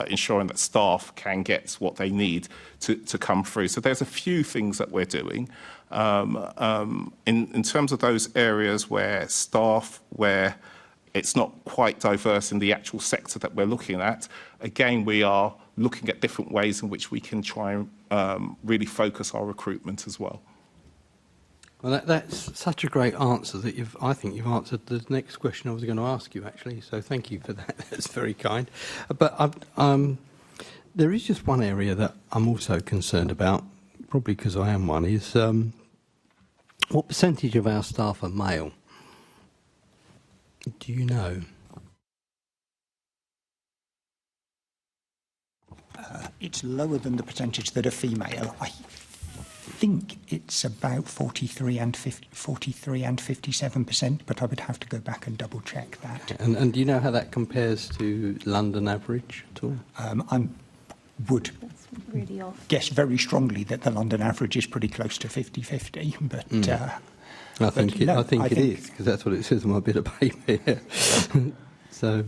ensuring that staff can get what they need to come through. So there's a few things that we're doing. In terms of those areas where it's not quite diverse in the actual sector that we're looking at, again, we are looking at different ways in which we can try and really focus our recruitment as well. Well, that's such a great answer that I think you've answered the next question I was going to ask you, actually. So thank you for that. That's very kind. But there is just one area that I'm also concerned about, probably because I am one, is what percentage of our staff are male? Do you know? It's lower than the percentage that are female. I think it's about 43 and 57%, but I would have to go back and double check that. And do you know how that compares to London average at all? I would Really off. guess very strongly that the London average is pretty close to 50-50, but I think it is, because that's what it says on my bit of paper here. So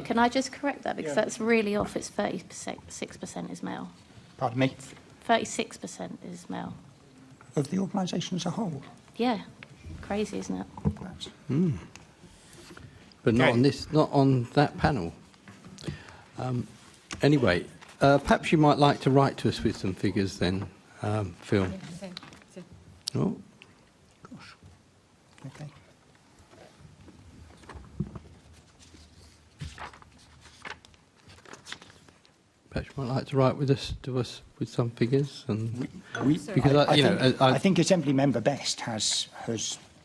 can I just correct that, because that's really off. It's 36% is male. Pardon me? 36% is male. Of the organisation as a whole? Yeah, crazy, isn't it? But not on this, not on that panel. Anyway, perhaps you might like to write to us with some figures then, Phil. Oh, gosh. Okay. Perhaps you might like to write to us with some figures, and because I think Assembly Member Best has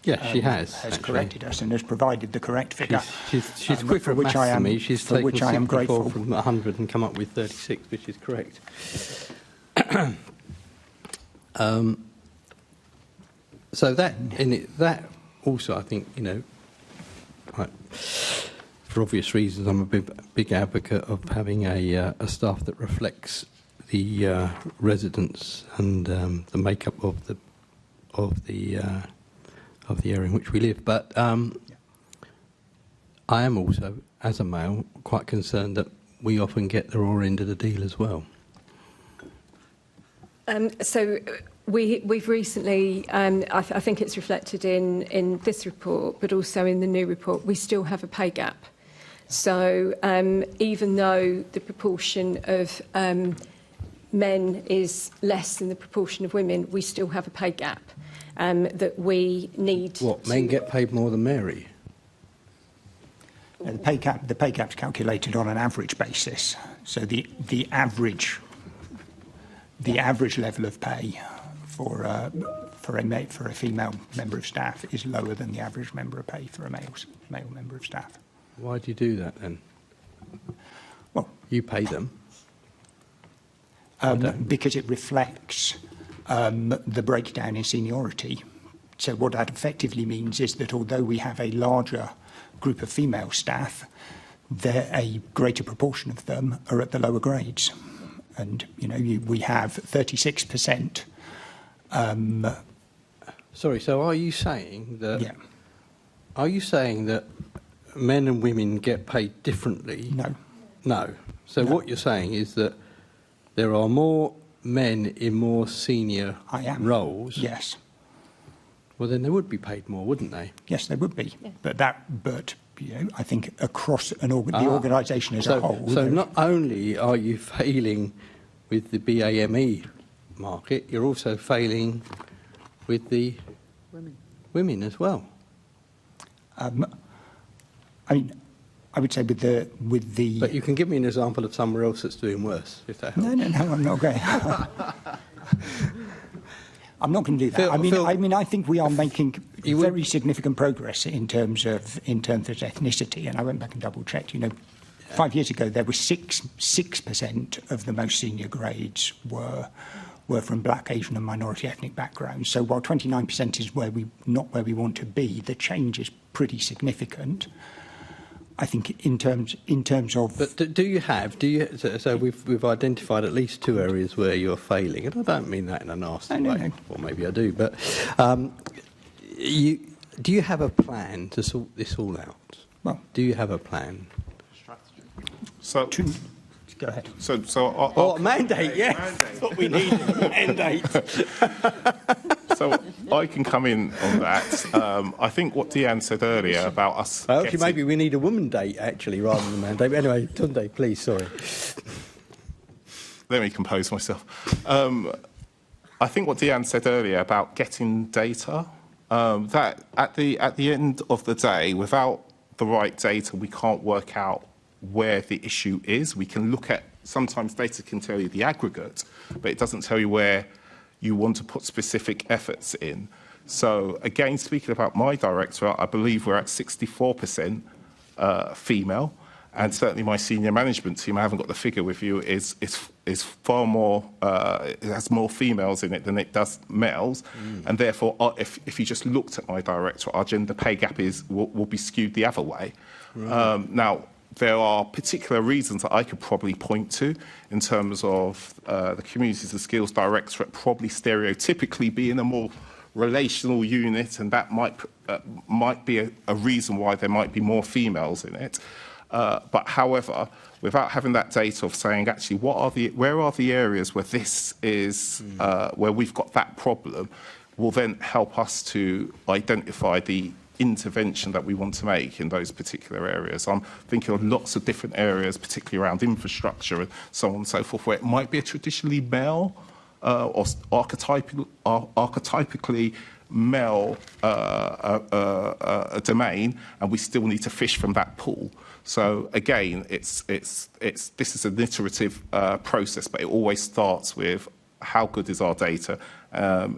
she has corrected us and has provided the correct figure. She's quick at maths than me. She's taken which I am 64 grateful from 100 and come up with 36, which is correct. So that also, I think, for obvious reasons, I'm a big advocate of having a staff that reflects the residents and the makeup of the area in which we live. But I am also, as a male, quite concerned that we often get the raw end of the deal as well. So We've recently, I think it's reflected in this report, but also in the new report, we still have a pay gap. So even though the proportion of men is less than the proportion of women, we still have a pay gap that we need. What, men get paid more than Mary? The pay gap's calculated on an average basis. So the average level of pay for a female member of staff is lower than the average member of pay for a male member of staff. Why do you do that then? Well, you pay them. Because it reflects the breakdown in seniority. So what that effectively means is that although we have a larger group of female staff, a greater proportion of them are at the lower grades. And, we have 36%. Sorry, so are you saying that... Yeah. Are you saying that men and women get paid differently? No. No. So what you're saying is that there are more men in more senior roles? Yes. Well, then they would be paid more, wouldn't they? Yes, they would be. Yeah. But I think across the organisation as a whole... So not only are you failing with the BAME market, you're also failing with the women as well. I would say with the... But you can give me an example of somewhere else that's doing worse, if that helps. No, I'm not going. I'm not going to do that. Phil, I think we are making very significant progress in terms of ethnicity, and I went back and double checked. 5 years ago there were 6% of the most senior grades were from Black, Asian, and minority ethnic backgrounds. So while 29% is not where we want to be, the change is pretty significant. I think in terms of... But do you have... So we've identified at least 2 areas where you're failing, and I don't mean that in a nasty way. No. Or maybe I do, but do you have a plan to sort this all out? Well, do you have a plan? So... Go ahead. So mandate, yes. That's what we need, mandate. So I can come in on that. I think what Deanne said earlier about us... Actually, maybe we need a woman date, actually, rather than a mandate. But anyway, Tunde, please, sorry. Let me compose myself. I think what Deanne said earlier about getting data, that at the end of the day, without the right data, we can't work out where the issue is. We can look at, sometimes data can tell you the aggregate, but it doesn't tell you where you want to put specific efforts in. So again, speaking about my directorate, I believe we're at 64% female, and certainly my senior management team, I haven't got the figure with you, is far more, it has more females in it than it does males, and therefore if you just looked at my directorate, our gender pay gap will be skewed the other way. Right. Now, there are particular reasons that I could probably point to in terms of the Communities and Skills Directorate probably stereotypically being a more relational unit, and that might be a reason why there might be more females in it. But however, without having that data of saying actually where are the areas where this is where we've got that problem, will then help us to identify the intervention that we want to make in those particular areas. I'm thinking of lots of different areas, particularly around infrastructure and so on and so forth, where it might be a traditionally male or archetypically male domain, and we still need to fish from that pool. So again, this is an iterative process, but it always starts with how good is our data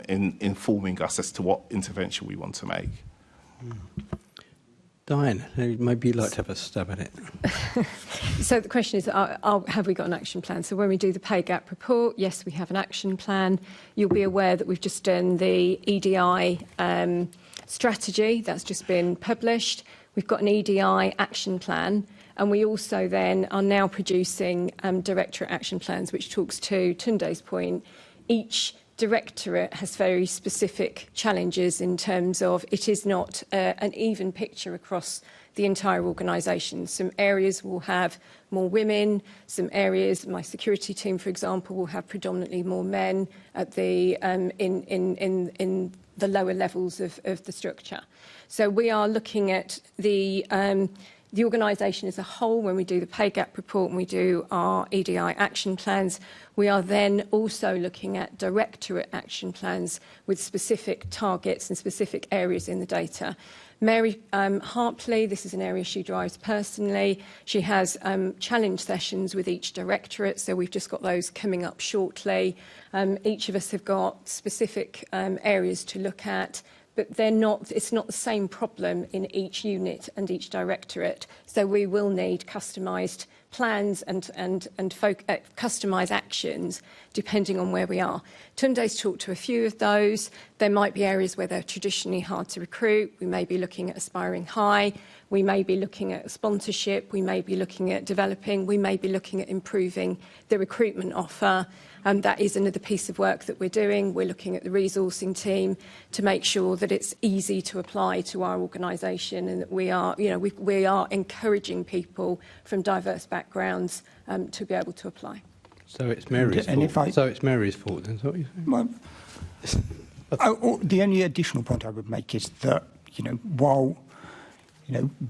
in informing us as to what intervention we want to make. Diane, maybe you'd like to have a stab at it. So the question is, have we got an action plan? So when we do the pay gap report, yes, we have an action plan. You'll be aware that we've just done the EDI strategy. That's just been published. We've got an EDI action plan. And we also then are now producing directorate action plans, which talks to Tunde's point. Each directorate has very specific challenges in terms of it is not an even picture across the entire organisation. Some areas will have more women, some areas, my security team, for example, will have predominantly more men at the in the lower levels of the structure. So we are looking at the organisation as a whole when we do the pay gap report and we do our EDI action plans. We are then also looking at directorate action plans with specific targets and specific areas in the data. Mary Harpley, this is an area she drives personally. She has challenge sessions with each directorate, so we've just got those coming up shortly. Each of us have got specific areas to look at, but it's not the same problem in each unit and each directorate. So we will need customised plans and customised actions depending on where we are. Tunde's talked to a few of those. There might be areas where they're traditionally hard to recruit. We may be looking at aspiring high. We may be looking at sponsorship. We may be looking at developing. We may be looking at improving the recruitment offer. That is another piece of work that we're doing. We're looking at the resourcing team to make sure that it's easy to apply to our organisation and that we are encouraging people from diverse backgrounds to be able to apply. So it's Mary's fault. So it's Mary's fault, then, is what you're saying? Well, the only additional point I would make is that, while,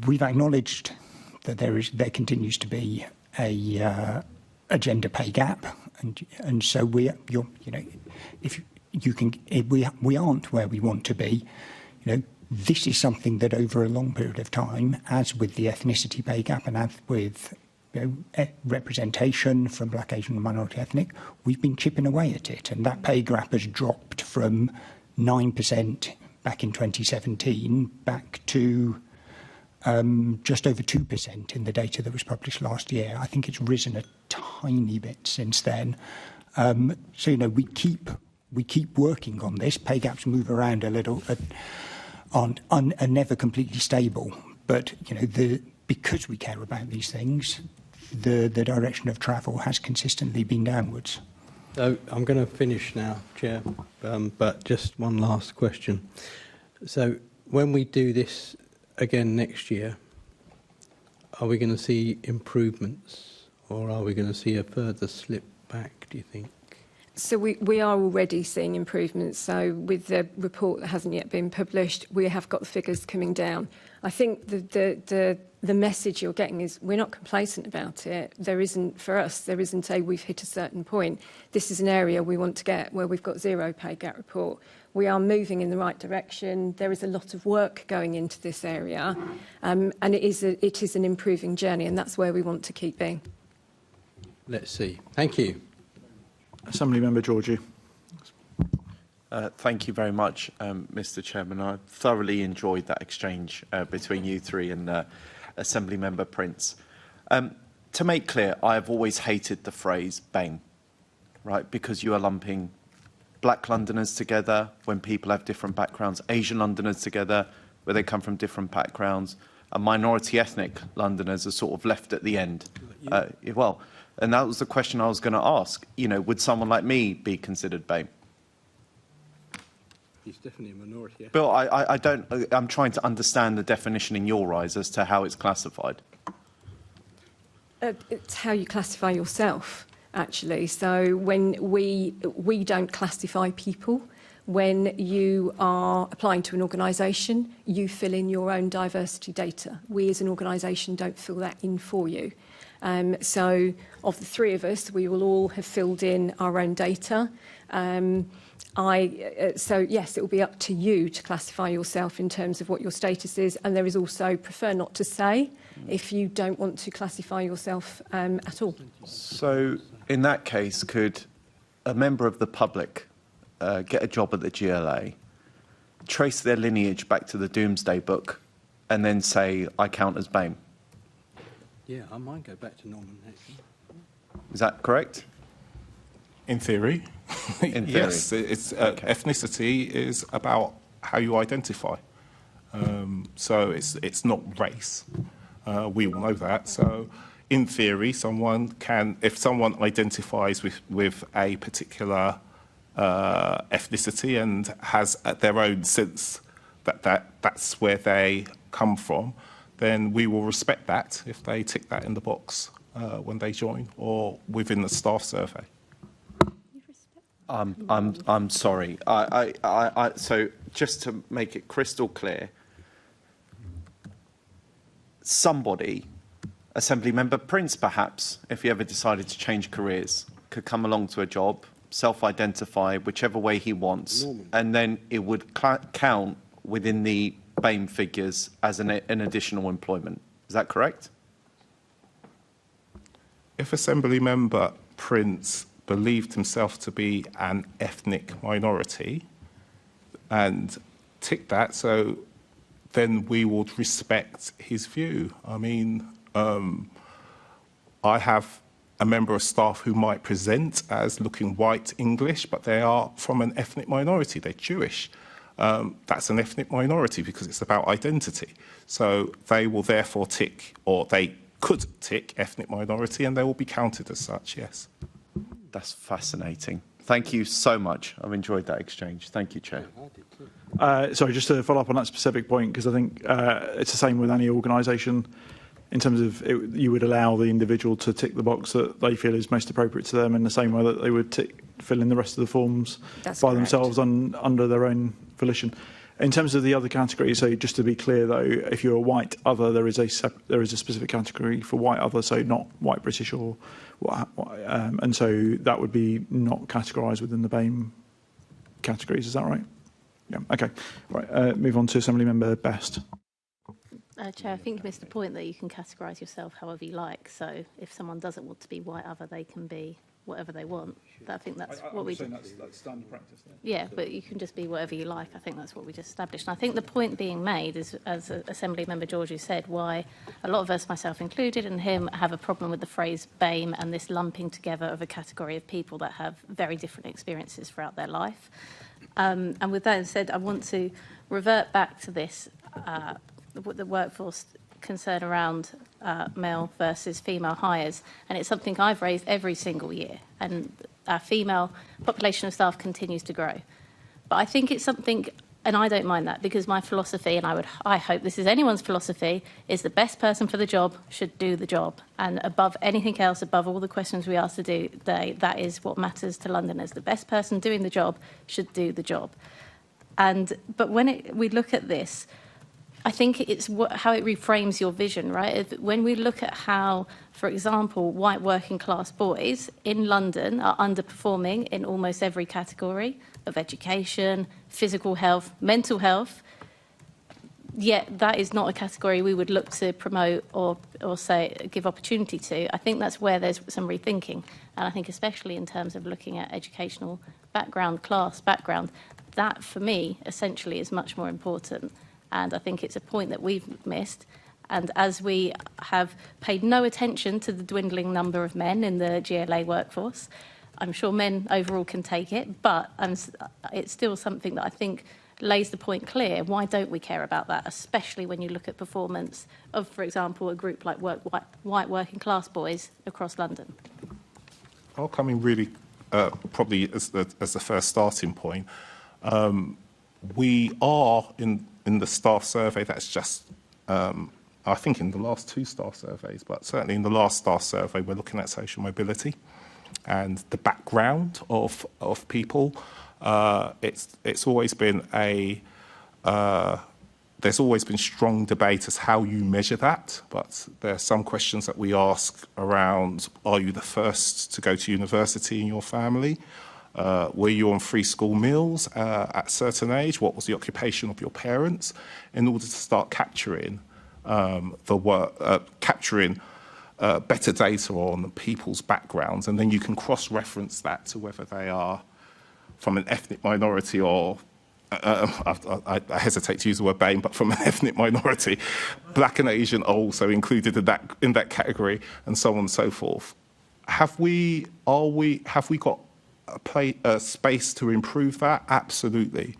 we've acknowledged that there continues to be a gender pay gap, and so we aren't where we want to be. This is something that over a long period of time, as with the ethnicity pay gap and as with representation from Black, Asian and minority ethnic, we've been chipping away at it, and that pay gap has dropped from 9% back in 2017 back to just over 2% in the data that was published last year. I think it's risen a tiny bit since then. So we keep working on this. Pay gaps move around a little, are never completely stable. But because we care about these things, the direction of travel has consistently been downwards. So I'm going to finish now, Chair, but just one last question. So when we do this again next year, are we going to see improvements or are we going to see a further slip back, do you think? So we are already seeing improvements. So with the report that hasn't yet been published, we have got the figures coming down. I think the message you're getting is we're not complacent about it. There isn't a we've hit a certain point. This is an area we want to get where we've got zero pay gap report. We are moving in the right direction. There is a lot of work going into this area, and it is an improving journey, and that's where we want to keep being. Let's see. Thank you. Assembly Member Georgie. Thank you very much, Mr. Chairman. I thoroughly enjoyed that exchange between you three and Assembly Member Prince. To make clear, I have always hated the phrase BAME, right? Because you are lumping Black Londoners together when people have different backgrounds, Asian Londoners together where they come from different backgrounds, and minority ethnic Londoners are sort of left at the end. And that was the question I was going to ask. Would someone like me be considered BAME? He's definitely a minority. Bill, I'm trying to understand the definition in your eyes as to how it's classified. It's how you classify yourself, actually. So when we don't classify people. When you are applying to an organisation, you fill in your own diversity data. We as an organisation don't fill that in for you. So of the three of us, we will all have filled in our own data. So yes, it will be up to you to classify yourself in terms of what your status is. And there is also prefer not to say if you don't want to classify yourself at all. So in that case, could a member of the public get a job at the GLA, trace their lineage back to the Doomsday Book, and then say, I count as BAME? Yeah, I might go back to Norman. Is that correct? In theory. In theory. Yes, ethnicity is about how you identify. So it's not race. We all know that. So in theory, if someone identifies with a particular ethnicity and has their own sense that's where they come from, then we will respect that if they tick that in the box when they join or within the staff survey. I'm sorry. So just to make it crystal clear, somebody, Assembly Member Prince perhaps, if he ever decided to change careers, could come along to a job, self-identify whichever way he wants, and then it would count within the BAME figures as an additional employment. Is that correct? If Assembly Member Prince believed himself to be an ethnic minority and ticked that, so then we would respect his view. I mean, I have a member of staff who might present as looking white English, but they are from an ethnic minority. They're Jewish. That's an ethnic minority because it's about identity. So they will therefore tick, or they could tick ethnic minority, and they will be counted as such, yes. That's fascinating. Thank you so much. I've enjoyed that exchange. Thank you, Chair. Sorry, just to follow up on that specific point, because I think it's the same with any organisation in terms of you would allow the individual to tick the box that they feel is most appropriate to them in the same way that they would fill in the rest of the forms by themselves under their own volition. In terms of the other categories, so just to be clear though, if you're a white other, there is a specific category for white other, so not white British or and so that would be not categorised within the BAME categories. Is that right? Yeah. Okay. Right. Move on to Assembly Member Best. Chair, I think you missed the point that you can categorise yourself however you like. So if someone doesn't want to be white other, they can be whatever they want. I think that's what we. That's standard practice. Then. Yeah, but you can just be whatever you like. I think that's what we just established. And I think the point being made is, as Assembly Member Georgiou said, why a lot of us, myself included, and him, have a problem with the phrase BAME and this lumping together of a category of people that have very different experiences throughout their life. And with that said, I want to revert back to this. The workforce concern around male versus female hires, and it's something I've raised every single year, and our female population of staff continues to grow. But I think it's something, and I don't mind that, because my philosophy, and I hope this is anyone's philosophy, is the best person for the job should do the job, and above anything else, above all the questions we asked to do today, that is what matters to Londoners. The best person doing the job should do the job. But when we look at this, I think it's how it reframes your vision, right? When we look at how, for example, white working class boys in London are underperforming in almost every category of education, physical health, mental health, yet that is not a category we would look to promote or say give opportunity to. I think that's where there's some rethinking. And I think especially in terms of looking at educational background, class background, that for me essentially is much more important. And I think it's a point that we've missed. And as we have paid no attention to the dwindling number of men in the GLA workforce, I'm sure men overall can take it, but it's still something that I think lays the point clear. Why don't we care about that, especially when you look at performance of, for example, a group like white working class boys across London? I'll come in really probably as the first starting point. We are in the staff survey, that's just, I think in the last two staff surveys, but certainly in the last staff survey, we're looking at social mobility and the background of people. It's always been there's always been strong debate as how you measure that, but there are some questions that we ask around, are you the first to go to university in your family? Were you on free school meals at a certain age? What was the occupation of your parents? In order to start capturing better data on people's backgrounds, and then you can cross-reference that to whether they are from an ethnic minority or, I hesitate to use the word BAME, but from an ethnic minority. Black and Asian are also included in that category, and so on and so forth. Have we got a space to improve that? Absolutely.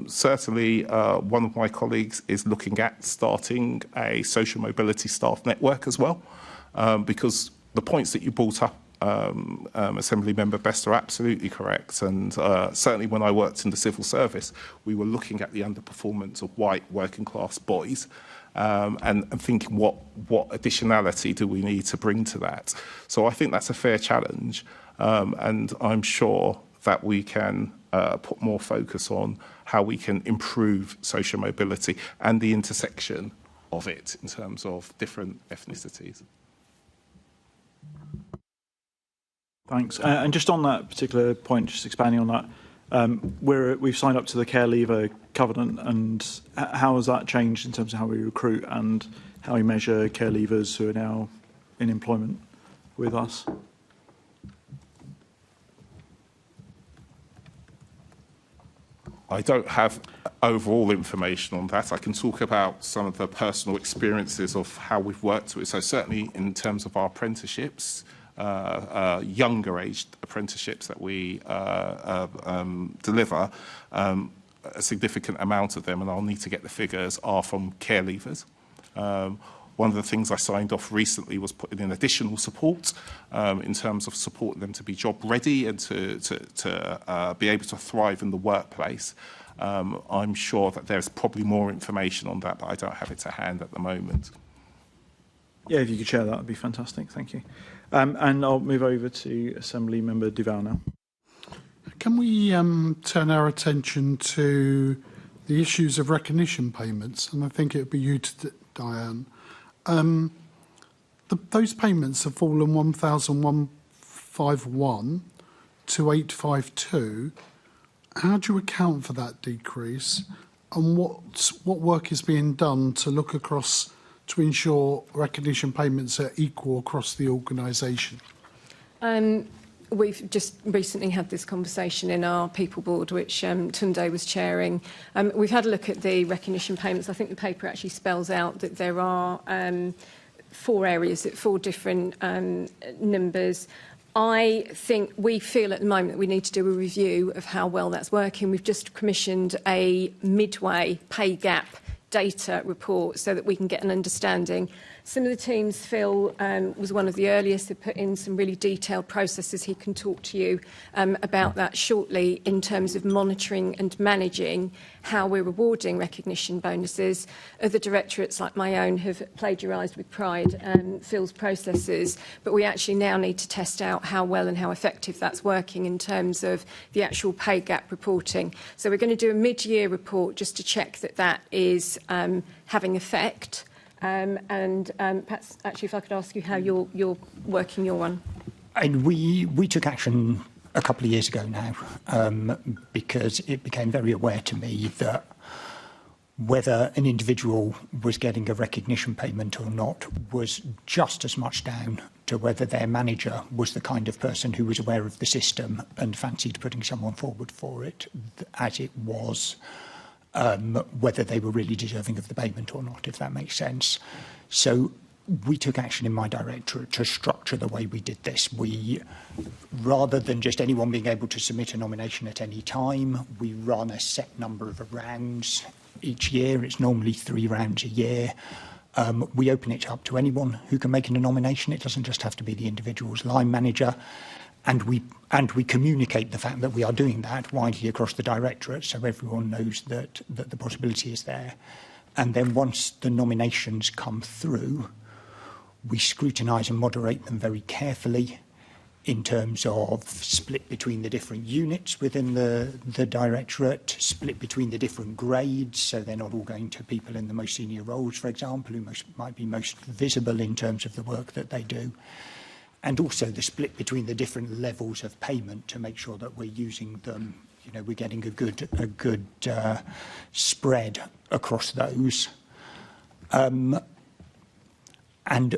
Certainly, one of my colleagues is looking at starting a social mobility staff network as well, because the points that you brought up, Assembly Member Best, are absolutely correct. And certainly when I worked in the civil service, we were looking at the underperformance of white working class boys and thinking what additionality do we need to bring to that. So I think that's a fair challenge, and I'm sure that we can put more focus on how we can improve social mobility and the intersection of it in terms of different ethnicities. Thanks. And just on that particular point, just expanding on that, we've signed up to the Care Leaver Covenant, and how has that changed in terms of how we recruit and how we measure care leavers who are now in employment with us? I don't have overall information on that. I can talk about some of the personal experiences of how we've worked with it. So certainly in terms of our apprenticeships, younger aged apprenticeships that we deliver, a significant amount of them, and I'll need to get the figures, are from care leavers. One of the things I signed off recently was putting in additional support in terms of supporting them to be job ready and to be able to thrive in the workplace. I'm sure that there's probably more information on that, but I don't have it to hand at the moment. Yeah, if you could share that, would be fantastic. Thank you. And I'll move over to Assembly Member Duval now. Can we turn our attention to the issues of recognition payments? And I think it would be you, Diane. Those payments have fallen 1,151 to 852. How do you account for that decrease? And what work is being done to look across to ensure recognition payments are equal across the organisation? We've just recently had this conversation in our People Board, which Tunde was chairing. We've had a look at the recognition payments. I think the paper actually spells out that there are 4 areas, 4 different numbers. I think we feel at the moment that we need to do a review of how well that's working. We've just commissioned a midway pay gap data report so that we can get an understanding. Some of the teams, Phil was one of the earliest to put in some really detailed processes. He can talk to you about that shortly in terms of monitoring and managing how we're rewarding recognition bonuses. Other directorates like my own have plagiarised with pride Phil's processes, but we actually now need to test out how well and how effective that's working in terms of the actual pay gap reporting. So we're going to do a mid-year report just to check that that is having effect. Perhaps, actually, if I could ask you how you're working your one. And we took action a couple of years ago now because it became very aware to me that whether an individual was getting a recognition payment or not was just as much down to whether their manager was the kind of person who was aware of the system and fancied putting someone forward for it, as it was whether they were really deserving of the payment or not, if that makes sense. So we took action in my directorate to structure the way we did this. We, rather than just anyone being able to submit a nomination at any time, we run a set number of rounds each year. It's normally 3 rounds a year. We open it up to anyone who can make a nomination. It doesn't just have to be the individual's line manager. And we communicate the fact that we are doing that widely across the directorate, so everyone knows that the possibility is there. And then once the nominations come through, we scrutinise and moderate them very carefully in terms of split between the different units within the directorate, split between the different grades, so they're not all going to people in the most senior roles, for example, who might be most visible in terms of the work that they do. And also the split between the different levels of payment to make sure that we're using them, we're getting a good spread across those. And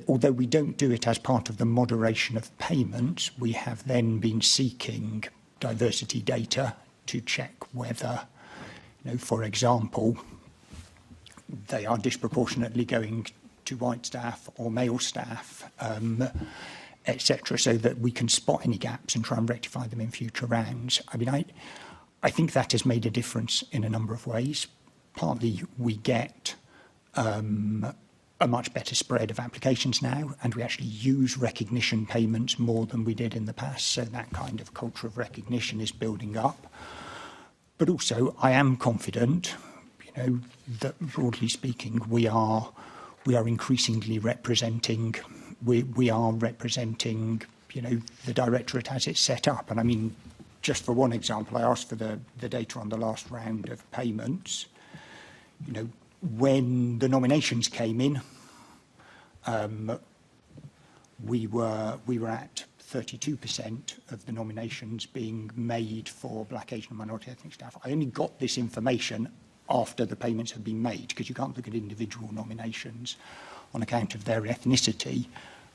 although we don't do it as part of the moderation of payments, we have then been seeking diversity data to check whether, for example, they are disproportionately going to white staff or male staff, etc., so that we can spot any gaps and try and rectify them in future rounds. I mean, I think that has made a difference in a number of ways. Partly we get a much better spread of applications now, and we actually use recognition payments more than we did in the past, so that kind of culture of recognition is building up. But also, I am confident, know, that broadly speaking, we are increasingly representing. We are representing, you know, the directorate as it's set up. And I mean, just for one example, I asked for the data on the last round of payments. You know, when the nominations came in, we were at 32% of the nominations being made for Black, Asian and minority ethnic staff. I only got this information after the payments had been made, because you can't look at individual nominations on account of their ethnicity.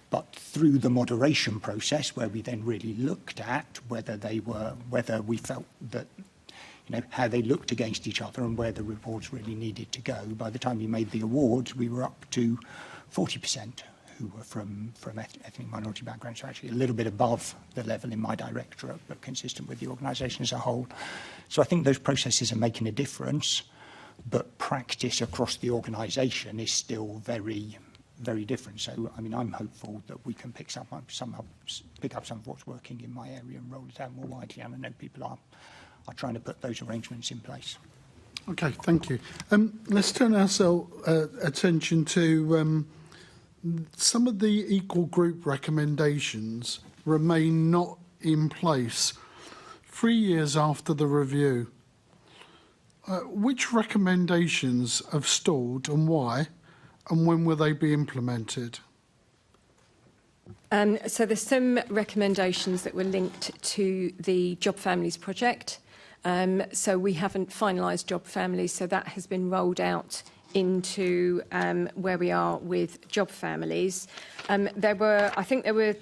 But through the moderation process, where we then really looked at whether we felt that, you know, how they looked against each other and where the rewards really needed to go, by the time we made the awards, we were up to 40% who were from ethnic minority backgrounds, so actually a little bit above the level in my directorate, but consistent with the organisation as a whole. So I think those processes are making a difference, but practice across the organisation is still very, very different. So, I mean, I'm hopeful that we can pick up some of what's working in my area and roll it out more widely, and I know people are trying to put those arrangements in place. Okay, thank you. Let's turn our attention to some of the equal group recommendations remain not in place 3 years after the review. Which recommendations have stalled and why, and when will they be implemented? So there's some recommendations that were linked to the Job Families project. So we haven't finalised Job Families, so that has been rolled out into where we are with Job Families. I think there were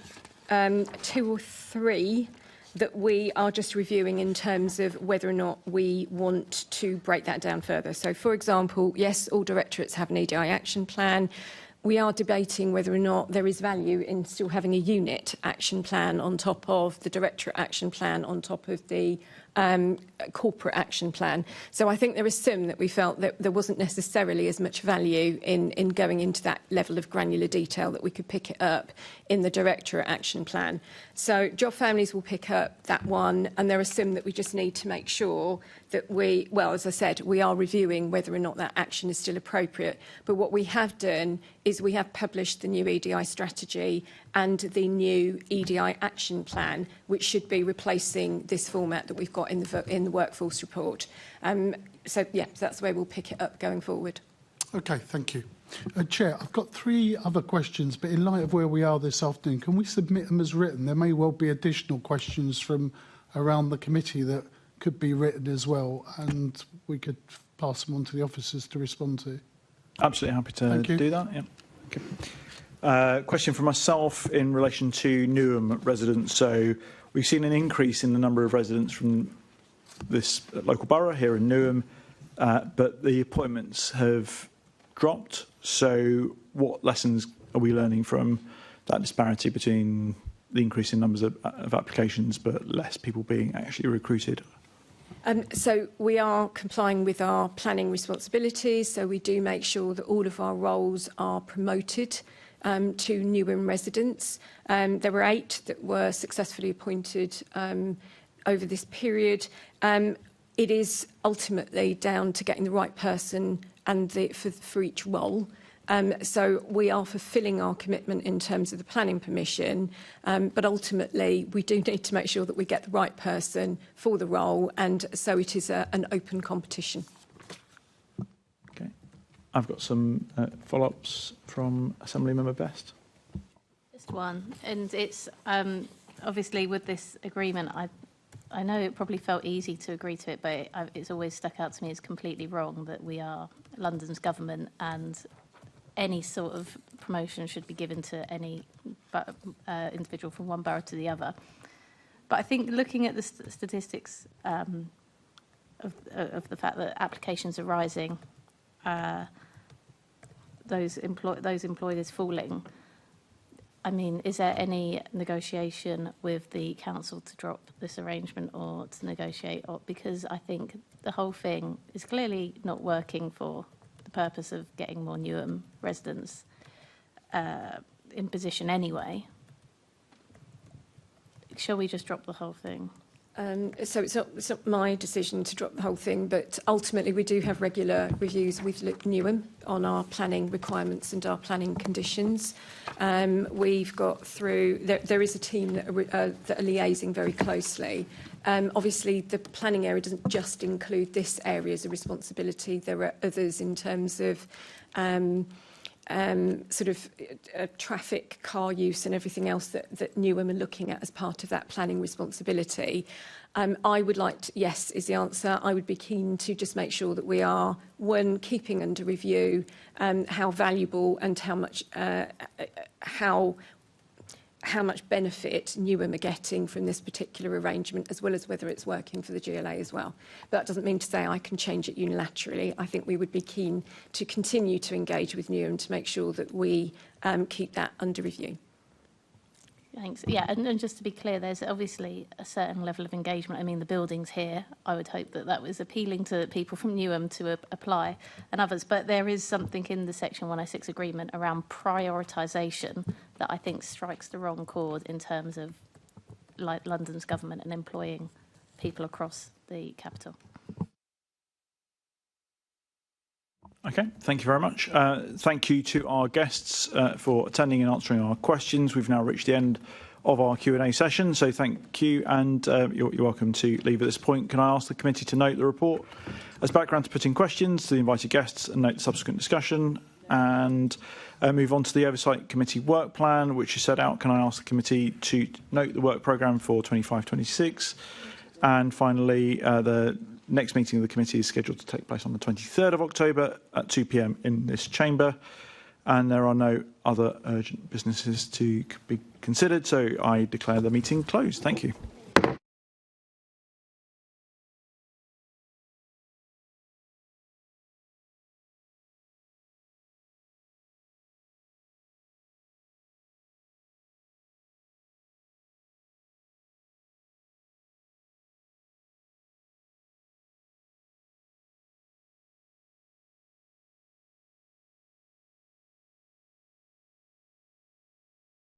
2 or 3 that we are just reviewing in terms of whether or not we want to break that down further. So, for example, yes, all directorates have an EDI action plan. We are debating whether or not there is value in still having a unit action plan on top of the directorate action plan, on top of the corporate action plan. So I think there is some that we felt that there wasn't necessarily as much value in going into that level of granular detail that we could pick it up in the directorate action plan. So Job Families will pick up that one, and there are some that we just need to make sure that as I said, we are reviewing whether or not that action is still appropriate. But what we have done is we have published the new EDI strategy and the new EDI action plan, which should be replacing this format that we've got in the workforce report. So that's the way we'll pick it up going forward. Okay, thank you. Chair, I've got 3 other questions, but in light of where we are this afternoon, can we submit them as written? There may well be additional questions from around the committee that could be written as well, and we could pass them on to the officers to respond to. Absolutely happy to do that. Yeah. Okay. Question for myself in relation to Newham residents. So we've seen an increase in the number of residents from this local borough here in Newham, but the appointments have dropped. So what lessons are we learning from that disparity between the increase in numbers of applications but less people being actually recruited? So we are complying with our planning responsibilities. So we do make sure that all of our roles are promoted to Newham residents. There were 8 that were successfully appointed over this period. It is ultimately down to getting the right person and for each role. So we are fulfilling our commitment in terms of the planning permission, but ultimately we do need to make sure that we get the right person for the role, and so it is an open competition. Okay. I've got some follow-ups from Assemblymember Best. Just one, and it's obviously with this agreement, I know it probably felt easy to agree to it, but it's always stuck out to me as completely wrong that we are London's government and any sort of promotion should be given to any individual from one borough to the other. But I think looking at the statistics of the fact that applications are rising, those employed is falling. I mean, is there any negotiation with the council to drop this arrangement or to negotiate? Because I think the whole thing is clearly not working for the purpose of getting more Newham residents in position anyway. Shall we just drop the whole thing? So it's not my decision to drop the whole thing, but ultimately we do have regular reviews with Newham on our planning requirements and our planning conditions. We've got through, there is a team that are liaising very closely. Obviously, the planning area doesn't just include this area as a responsibility. There are others in terms of traffic, car use and everything else that Newham are looking at as part of that planning responsibility. I would like to, yes, is the answer. I would be keen to just make sure that we are, one, keeping under review how valuable and how much benefit Newham are getting from this particular arrangement, as well as whether it's working for the GLA as well. But that doesn't mean to say I can change it unilaterally. I think we would be keen to continue to engage with Newham to make sure that we keep that under review. Thanks. Yeah, and just to be clear, there's obviously a certain level of engagement. I mean, the building's here. I would hope that that was appealing to people from Newham to apply and others. But there is something in the Section 106 agreement around prioritisation that I think strikes the wrong chord in terms of like London's government and employing people across the capital. Okay, thank you very much. Thank you to our guests for attending and answering our questions. We've now reached the end of our Q&A session, so thank you, and you're welcome to leave at this point. Can I ask the committee to note the report as background to putting questions to the invited guests and note the subsequent discussion, and move on to the Oversight Committee work plan, which is set out. Can I ask the committee to note the work programme for 25-26? And finally, the next meeting of the committee is scheduled to take place on the 23rd of October at 2 p.m. in this chamber. And there are no other urgent businesses to be considered, so I declare the meeting closed. Thank you.